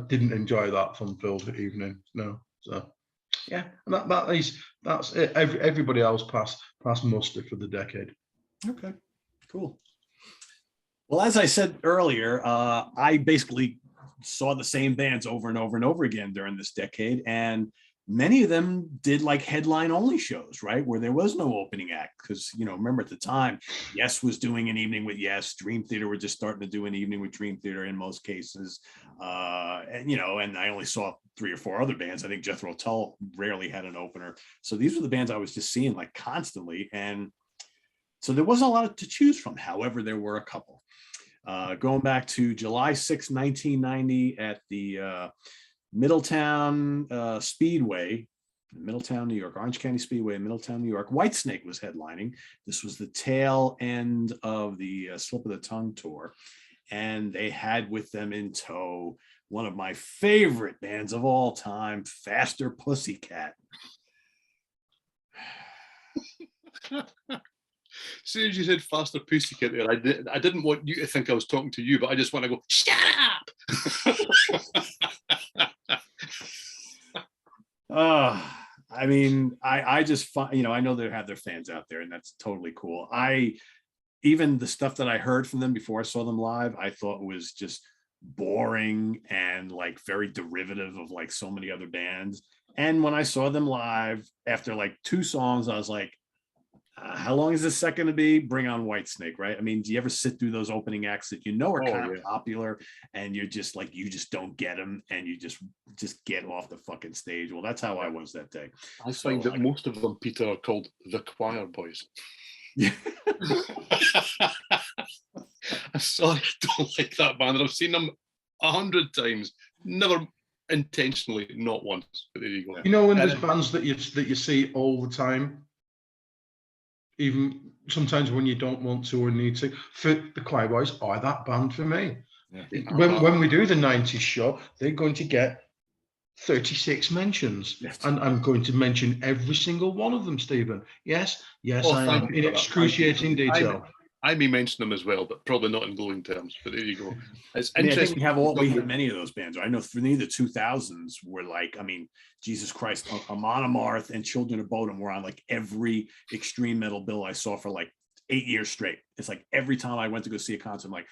didn't enjoy that fun-filled evening. No, so yeah, and that's it. Everybody else passed muster for the decade. Okay, cool. Well, as I said earlier, I basically saw the same bands over and over and over again during this decade, and many of them did like headline only shows, right, where there was no opening act. Because, you know, remember at the time, Yes was doing an evening with Yes, Dream Theater were just starting to do an evening with Dream Theater in most cases, and you know, and I only saw 3 or 4 other bands. I think Jethro Tull rarely had an opener, so these were the bands I was just seeing like constantly, and so there wasn't a lot to choose from. However, there were a couple. Going back to July 6, 1990 at the Middletown Speedway, Middletown, New York, Orange County Speedway, Middletown, New York. Whitesnake was headlining. This was the tail end of the Slip of the Tongue tour. And they had with them in tow one of my favorite bands of all time, Faster Pussycat. As soon as you said Faster Pussycat there, I didn't want you to think I was talking to you, but I just want to go, shut up. I mean, I just find, you know, I know they have their fans out there, and that's totally cool. Even the stuff that I heard from them before I saw them live, I thought was just boring and like very derivative of like so many other bands. And when I saw them live, after like 2 songs, I was like, how long is this set going to be? Bring on Whitesnake, right? I mean, do you ever sit through those opening acts that you know are kind of popular, and you're just like, you just don't get them, and you just get off the fucking stage? Well, that's how I was that day. I find that most of them, Peter, are called the Choir Boys. Yeah. I'm sorry, I don't like that band. I've seen them 100 times, never intentionally, not once. But there you go. You know, when there's bands that you see all the time, even sometimes when you don't want to or need to, for the Choir Boys are that band for me. Yeah. When we do the 90s show, they're going to get 36 mentions. Yes. And I'm going to mention every single one of them, Stephen. Yes, I am in excruciating detail. I may mention them as well, but probably not in glowing terms. But there you go. It's interesting. I think we have many of those bands. I know for me, the 2000s were like, I mean, Jesus Christ, Amon Amarth and Children of Bodom were on like every extreme metal bill I saw for like 8 years straight. It's like every time I went to go see a concert, I'm like,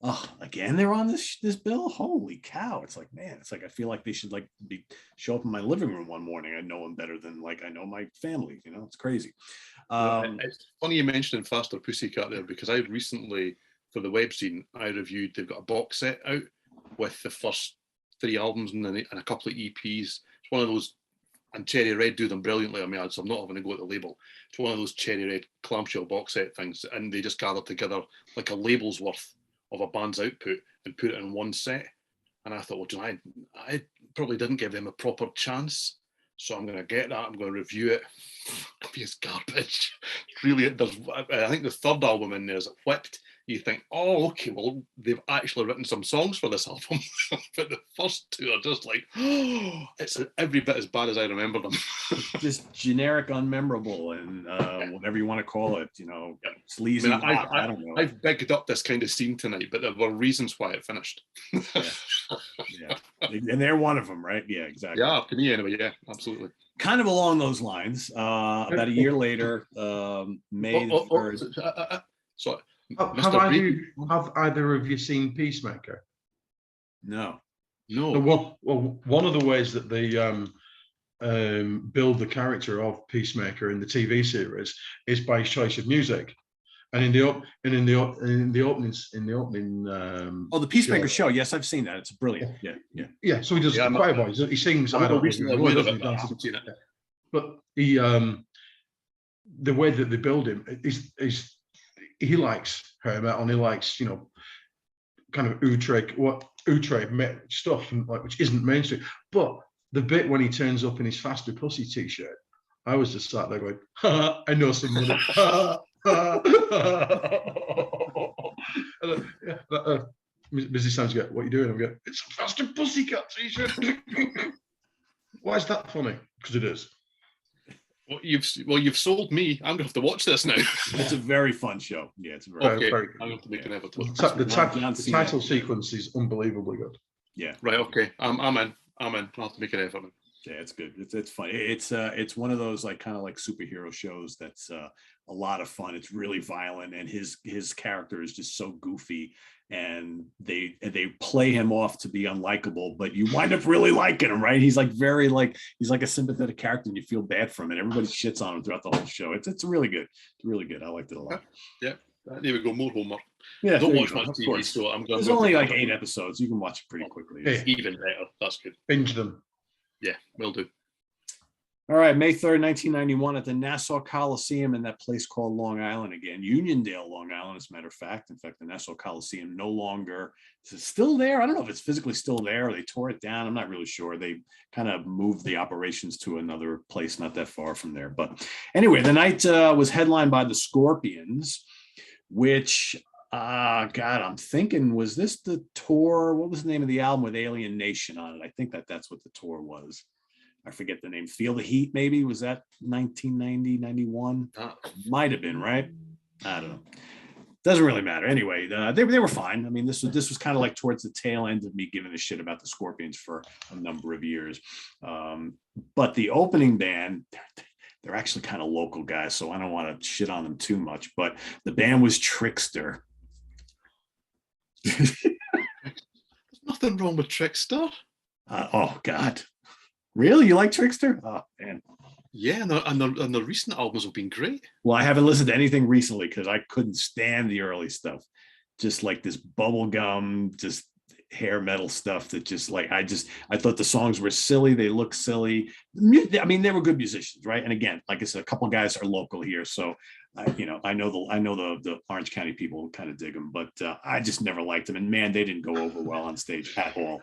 oh, again, they're on this bill? Holy cow. It's like, man, it's like, I feel like they should like show up in my living room one morning. I know them better than like I know my family, you know, it's crazy. It's funny you mentioned Faster Pussycat there, because I recently, for the webzine, I reviewed, they've got a box set out with the first 3 albums and a couple of EPs. It's one of those, and Cherry Red do them brilliantly. I mean, so I'm not having to go at the label. It's one of those Cherry Red clamshell box set things, and they just gather together like a label's worth of a band's output and put it in one set. And I thought, well, I probably didn't give them a proper chance, so I'm going to get that. I'm going to review it. It's garbage. Really, I think the 3rd album in there is Whipped. You think, oh, okay, well, they've actually written some songs for this album. But the first 2 are just like, oh, it's every bit as bad as I remember them. Just generic, unmemorable, and whatever you want to call it, you know, sleazy. I don't know. I've bigged up this kind of scene tonight, but there were reasons why it finished. Yeah. And they're one of them, right? Yeah, exactly. Yeah, to me anyway, yeah, absolutely. Kind of along those lines, about a year later, May 3rd. Sorry. Have either of you seen Peacemaker? No. Well, one of the ways that they build the character of Peacemaker in the TV series is by his choice of music, and in the opening. The Peacemaker show. Yes, I've seen that. It's brilliant. Yeah. So he does the Choir Boys. He sings. But he, the way that they build him is he likes hair metal, and he likes, you know, kind of outre stuff, and like, which isn't mainstream. But the bit when he turns up in his Faster Pussy t-shirt, I was just sat there going, I know somebody. Mrs. Sands go, what are you doing? I'm going, it's a Faster Pussycat t-shirt. Why is that funny? Because it is. Well, you've sold me. I'm gonna have to watch this now. It's a very fun show. Yeah, it's very. Okay, I'm going to make an effort. The title sequence is unbelievably good. Yeah. Right. Okay. I'm in. I'll have to make an effort. Yeah, it's good. It's fun. It's one of those like kind of like superhero shows that's a lot of fun. It's really violent, and his character is just so goofy, and they play him off to be unlikable, but you wind up really liking him, right? He's like he's like a sympathetic character, and you feel bad for him, and everybody shits on him throughout the whole show. It's really good. It's really good. I liked it a lot. Yeah. There we go. More homework. Yeah, Don't watch much much TV, so I'm going. There's only like 8 episodes. You can watch it pretty quickly. Hey. Even better. That's good. Binge them. Yeah, will do. All right, May 3rd, 1991, at the Nassau Coliseum in that place called Long Island again, Uniondale, Long Island, as a matter of fact. In fact, the Nassau Coliseum no longer, is it still there? I don't know if it's physically still there or they tore it down. I'm not really sure. They kind of moved the operations to another place not that far from there. But anyway, the night was headlined by the Scorpions, which, God, I'm thinking, was this the tour? What was the name of the album with Alien Nation on it? I think that's what the tour was. I forget the name. Feel the Heat, maybe? Was that 1990, 91? Might have been, right? I don't know. Doesn't really matter. Anyway, they were fine. I mean, this was kind of like towards the tail end of me giving a shit about the Scorpions for a number of years. But the opening band, they're actually kind of local guys, so I don't want to shit on them too much. But the band was Trickster. There's nothing wrong with Trickster. Oh, God. Really? You like Trickster? Oh, man. Yeah, and the recent albums have been great. Well, I haven't listened to anything recently because I couldn't stand the early stuff. Just like this bubblegum, just hair metal stuff that just like, I thought the songs were silly. They look silly. I mean, they were good musicians, right? And again, like I said, a couple of guys are local here. So, I know the Orange County people kind of dig them, but I just never liked them. And man, they didn't go over well on stage at all.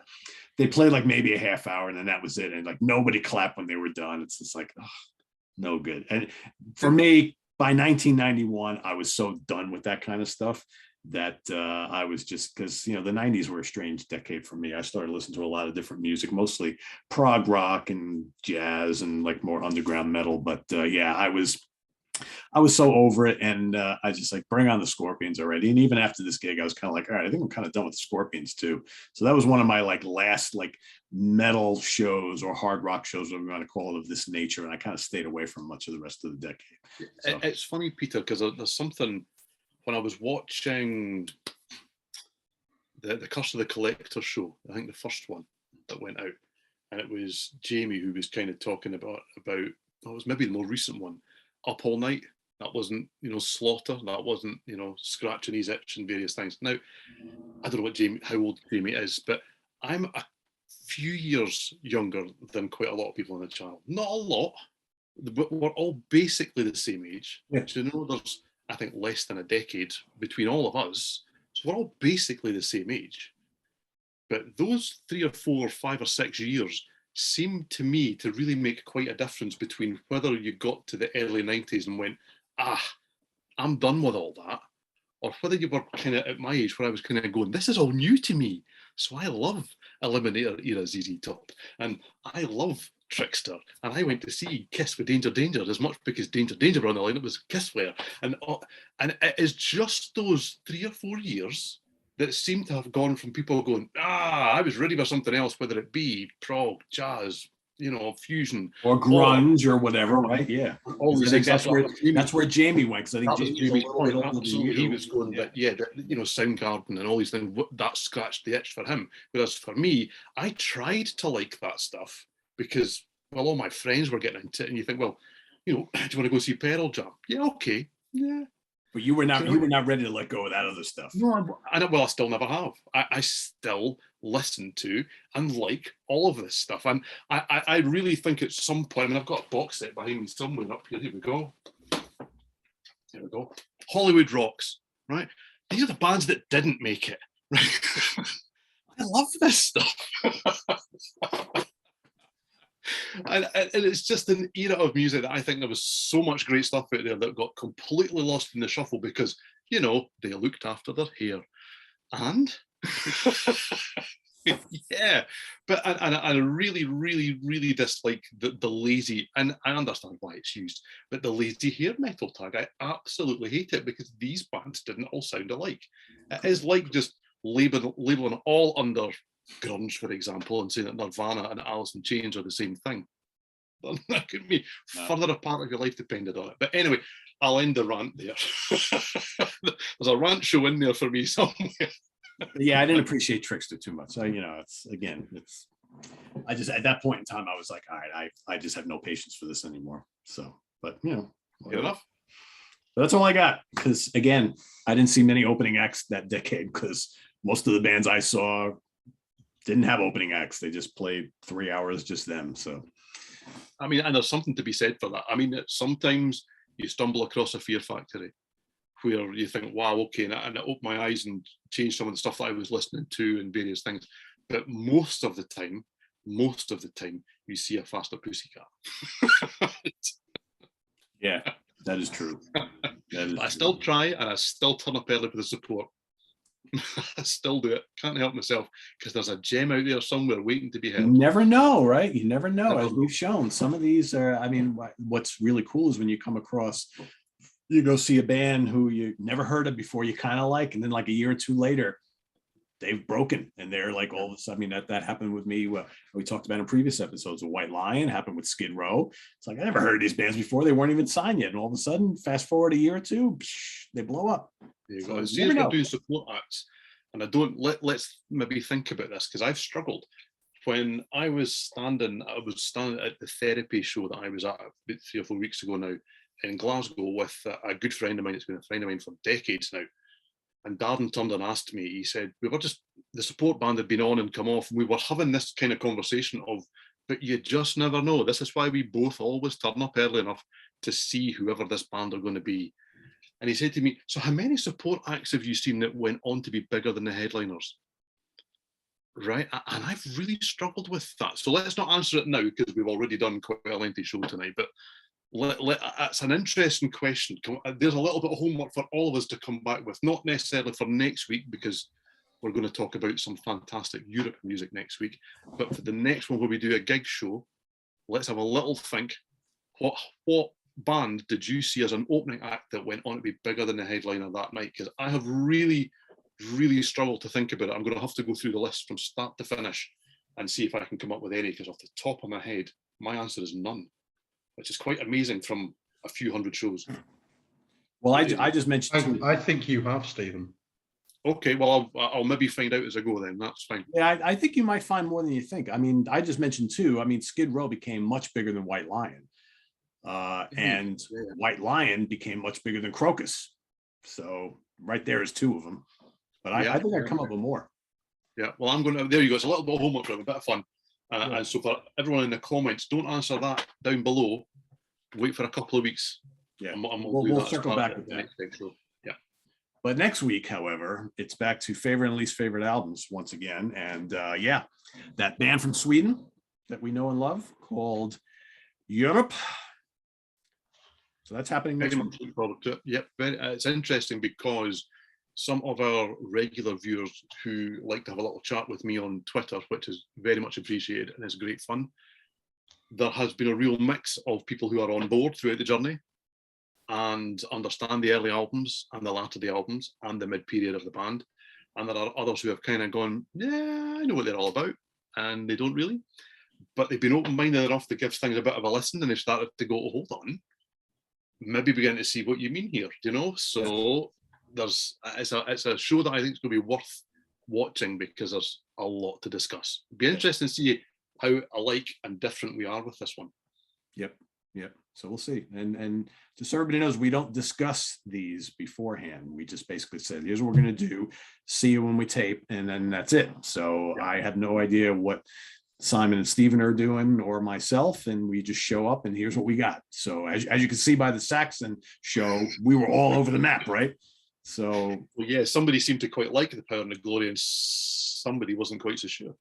They played like maybe a half hour and then that was it. And like nobody clapped when they were done. It's just like, oh, no good. And for me, by 1991, I was so done with that kind of stuff that I was just, because, the 90s were a strange decade for me. I started listening to a lot of different music, mostly prog rock and jazz and like more underground metal. But yeah, I was so over it, and I just like, bring on the Scorpions already. And even after this gig, I was kind of like, all right, I think I'm kind of done with the Scorpions too. So that was one of my like last like metal shows or hard rock shows, whatever you want to call it, of this nature. And I kind of stayed away from much of the rest of the decade. So. It's funny, Peter, because there's something when I was watching the Curse of the Collector show, I think the first one that went out, and it was Jamie who was kind of talking about it was maybe the more recent one, Up All Night. That wasn't, Slaughter. That wasn't, scratching his itch and various things. Now, I don't know how old Jamie is, but I'm a few years younger than quite a lot of people in the channel. Not a lot, but we're all basically the same age. Yeah. So, there's, I think, less than a decade between all of us. So we're all basically the same age. But those 3 or 4 or 5 or 6 years seemed to me to really make quite a difference between whether you got to the early 90s and went, I'm done with all that, or whether you were kind of at my age where I was kind of going, this is all new to me. So I love Eliminator era ZZ Top, and I love Trickster, and I went to see Kiss with Danger Danger as much because Danger were on the line, it was Kiss Flare, and it is just those 3 or 4 years that seem to have gone from people going, I was ready for something else, whether it be prog, jazz, fusion, or grunge or whatever, right? Yeah. All these things. That's where Jamie went, because I think Jamie's absolutely, he was going, but Soundgarden and all these things, that scratched the itch for him. Whereas for me, I tried to like that stuff because, all my friends were getting into it, and you think, do you want to go see Pearl Jam? Yeah, okay, yeah. But you were not ready to let go of that other stuff. No, I still never have. I still listen to and like all of this stuff. And I really think at some point, I've got a box set behind me somewhere up here. Here we go. Hollywood Rocks, right? These are the bands that didn't make it, right? I love this stuff. And it's just an era of music that I think there was so much great stuff out there that got completely lost in the shuffle because, they looked after their hair. And yeah, but I really, really, really dislike the lazy, and I understand why it's used, but the lazy hair metal tag, I absolutely hate it because these bands didn't all sound alike. It is like just labeling all under grunge, for example, and saying that Nirvana and Alice in Chains are the same thing. That could be further apart if your life depended on it. But anyway, I'll end the rant there. There's a rant show in there for me somewhere. Yeah, I didn't appreciate Trickster too much. So, I just, at that point in time, I was like, all right, I just have no patience for this anymore. So, but Fair enough. But that's all I got. Because again, I didn't see many opening acts that decade because most of the bands I saw didn't have opening acts. They just played 3 hours, just them. So, I mean, and there's something to be said for that. I mean, sometimes you stumble across a Fear Factory where you think, wow, okay, and it opened my eyes and changed some of the stuff that I was listening to and various things. But most of the time, you see a Faster Pussycat. Yeah, that is true. I still try, and I still turn up early for the support. I still do it. Can't help myself because there's a gem out there somewhere waiting to be heard. You never know, right? You never know. As we've shown, some of these are, I mean, what's really cool is when you come across, you go see a band who you never heard of before, you kind of like, and then like a year or two later, they've broken and they're like all of a sudden. I mean, that happened with me. We talked about in previous episodes. A White Lion happened with Skid Row. It's like I never heard of these bands before. They weren't even signed yet, and all of a sudden, fast forward a year or two, they blow up. There you go. See, as we're doing support acts, and I don't let's maybe think about this because I've struggled. When I was standing at the therapy show that I was at about 3 or 4 weeks ago now in Glasgow with a good friend of mine. It's been a friend of mine for decades now. And Darren turned and asked me, he said, the support band had been on and come off. And we were having this kind of conversation of, but you just never know. This is why we both always turn up early enough to see whoever this band are going to be. And he said to me, so how many support acts have you seen that went on to be bigger than the headliners? Right? And I've really struggled with that. So let's not answer it now because we've already done quite a lengthy show tonight. But it's an interesting question. There's a little bit of homework for all of us to come back with, not necessarily for next week because we're going to talk about some fantastic Europe music next week, but for the next one where we do a gig show, let's have a little think. What band did you see as an opening act that went on to be bigger than the headliner that night? Because I have really, really struggled to think about it. I'm going to have to go through the list from start to finish and see if I can come up with any, because off the top of my head, my answer is none, which is quite amazing from a few hundred shows. Well, I just mentioned. I think you have, Stephen. Okay, well, I'll maybe find out as I go then. That's fine. Yeah, I think you might find more than you think. I mean, I just mentioned two. I mean, Skid Row became much bigger than White Lion. And White Lion became much bigger than Crocus. So right there is two of them. But I think I'd come up with more. Yeah, well, I'm going to, there you go. It's a little bit of homework for a bit of fun. And so for everyone in the comments, don't answer that down below. Wait for a couple of weeks. Yeah, and we'll circle back with that. Next week, so, yeah. But next week, however, it's back to favorite and least favorite albums once again. And that band from Sweden that we know and love called Europe. So that's happening next week. Looking forward to it. Yep, it's interesting because some of our regular viewers who like to have a little chat with me on Twitter, which is very much appreciated and is great fun, there has been a real mix of people who are on board throughout the journey and understand the early albums and the latter the albums and the mid-period of the band. And there are others who have kind of gone, yeah, I know what they're all about, and they don't really. But they've been open-minded enough to give things a bit of a listen, and they've started to go, hold on, maybe begin to see what you mean here, you know? So it's a show that I think is going to be worth watching because there's a lot to discuss. It'll be interesting to see how alike and different we are with this one. Yep. So we'll see. And just so everybody knows, we don't discuss these beforehand. We just basically said, here's what we're going to do. See you when we tape, and then that's it. So I have no idea what Simon and Steven are doing or myself, and we just show up and here's what we got. So as you can see by the Saxon show, we were all over the map, right? So well, somebody seemed to quite like the Power and the Glory, and somebody wasn't quite so sure.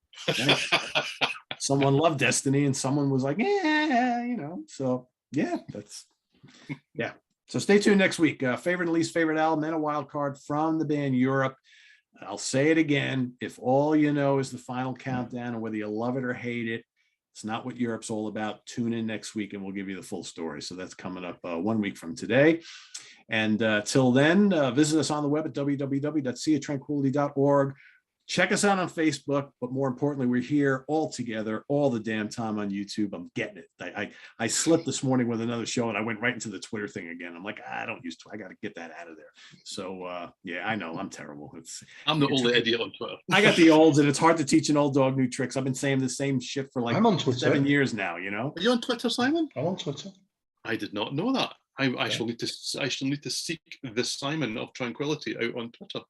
Someone loved Destiny, and someone was like, yeah, you know. So So stay tuned next week. Favorite and least favorite album and a wild card from the band Europe. I'll say it again. If all you know is the final countdown, and whether you love it or hate it, it's not what Europe's all about. Tune in next week and we'll give you the full story. So that's coming up 1 week from today. And till then, visit us on the web at www.seatranquility.org. Check us out on Facebook, but more importantly, we're here all together all the damn time on YouTube. I'm getting it. I slipped this morning with another show and I went right into the Twitter thing again. I'm like, I don't use Twitter. I got to get that out of there. So yeah, I know I'm terrible. I'm the only idiot on Twitter. I got the olds, and it's hard to teach an old dog new tricks. I've been saying the same shit for like I'm on Twitter. 7 years now. You know. Are you on Twitter, Simon? I'm on Twitter. I did not know that. I shall need to seek the Simon of Tranquility out on Twitter.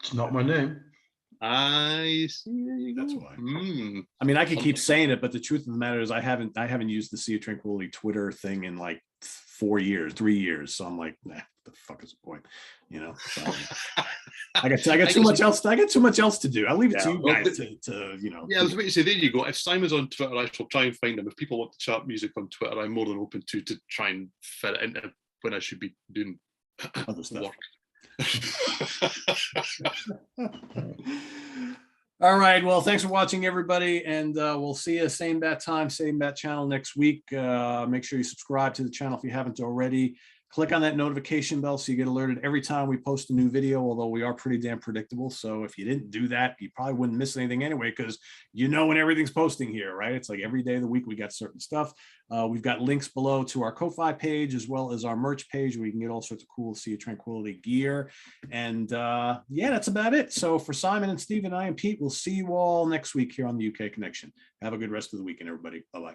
It's not my name. I see. There you go. That's why. I mean, I could keep saying it, but the truth of the matter is, I haven't used the Sea of Tranquility Twitter thing in like 3 years. So I'm like, nah, the fuck is the point? You know. So, I got too much else. I got too much else to do. I'll leave it to you guys to you know. Yeah, I was about to say, there you go. If Simon's on Twitter, I shall try and find him. If people want to chat music on Twitter, I'm more than open to try and fit it into when I should be doing Other stuff. work. All right. Well, thanks for watching, everybody, and we'll see you same bat time, same bat channel next week. Make sure you subscribe to the channel if you haven't already. Click on that notification bell so you get alerted every time we post a new video, although we are pretty damn predictable. So if you didn't do that, you probably wouldn't miss anything anyway, because you know when everything's posting here, right? It's like every day of the week we got certain stuff. We've got links below to our Ko-Fi page as well as our merch page where you can get all sorts of cool Sea of Tranquility gear. And yeah, that's about it. So for Simon and Steven, I am Pete. We'll see you all next week here on the UK Connection. Have a good rest of the weekend, everybody. Bye-bye.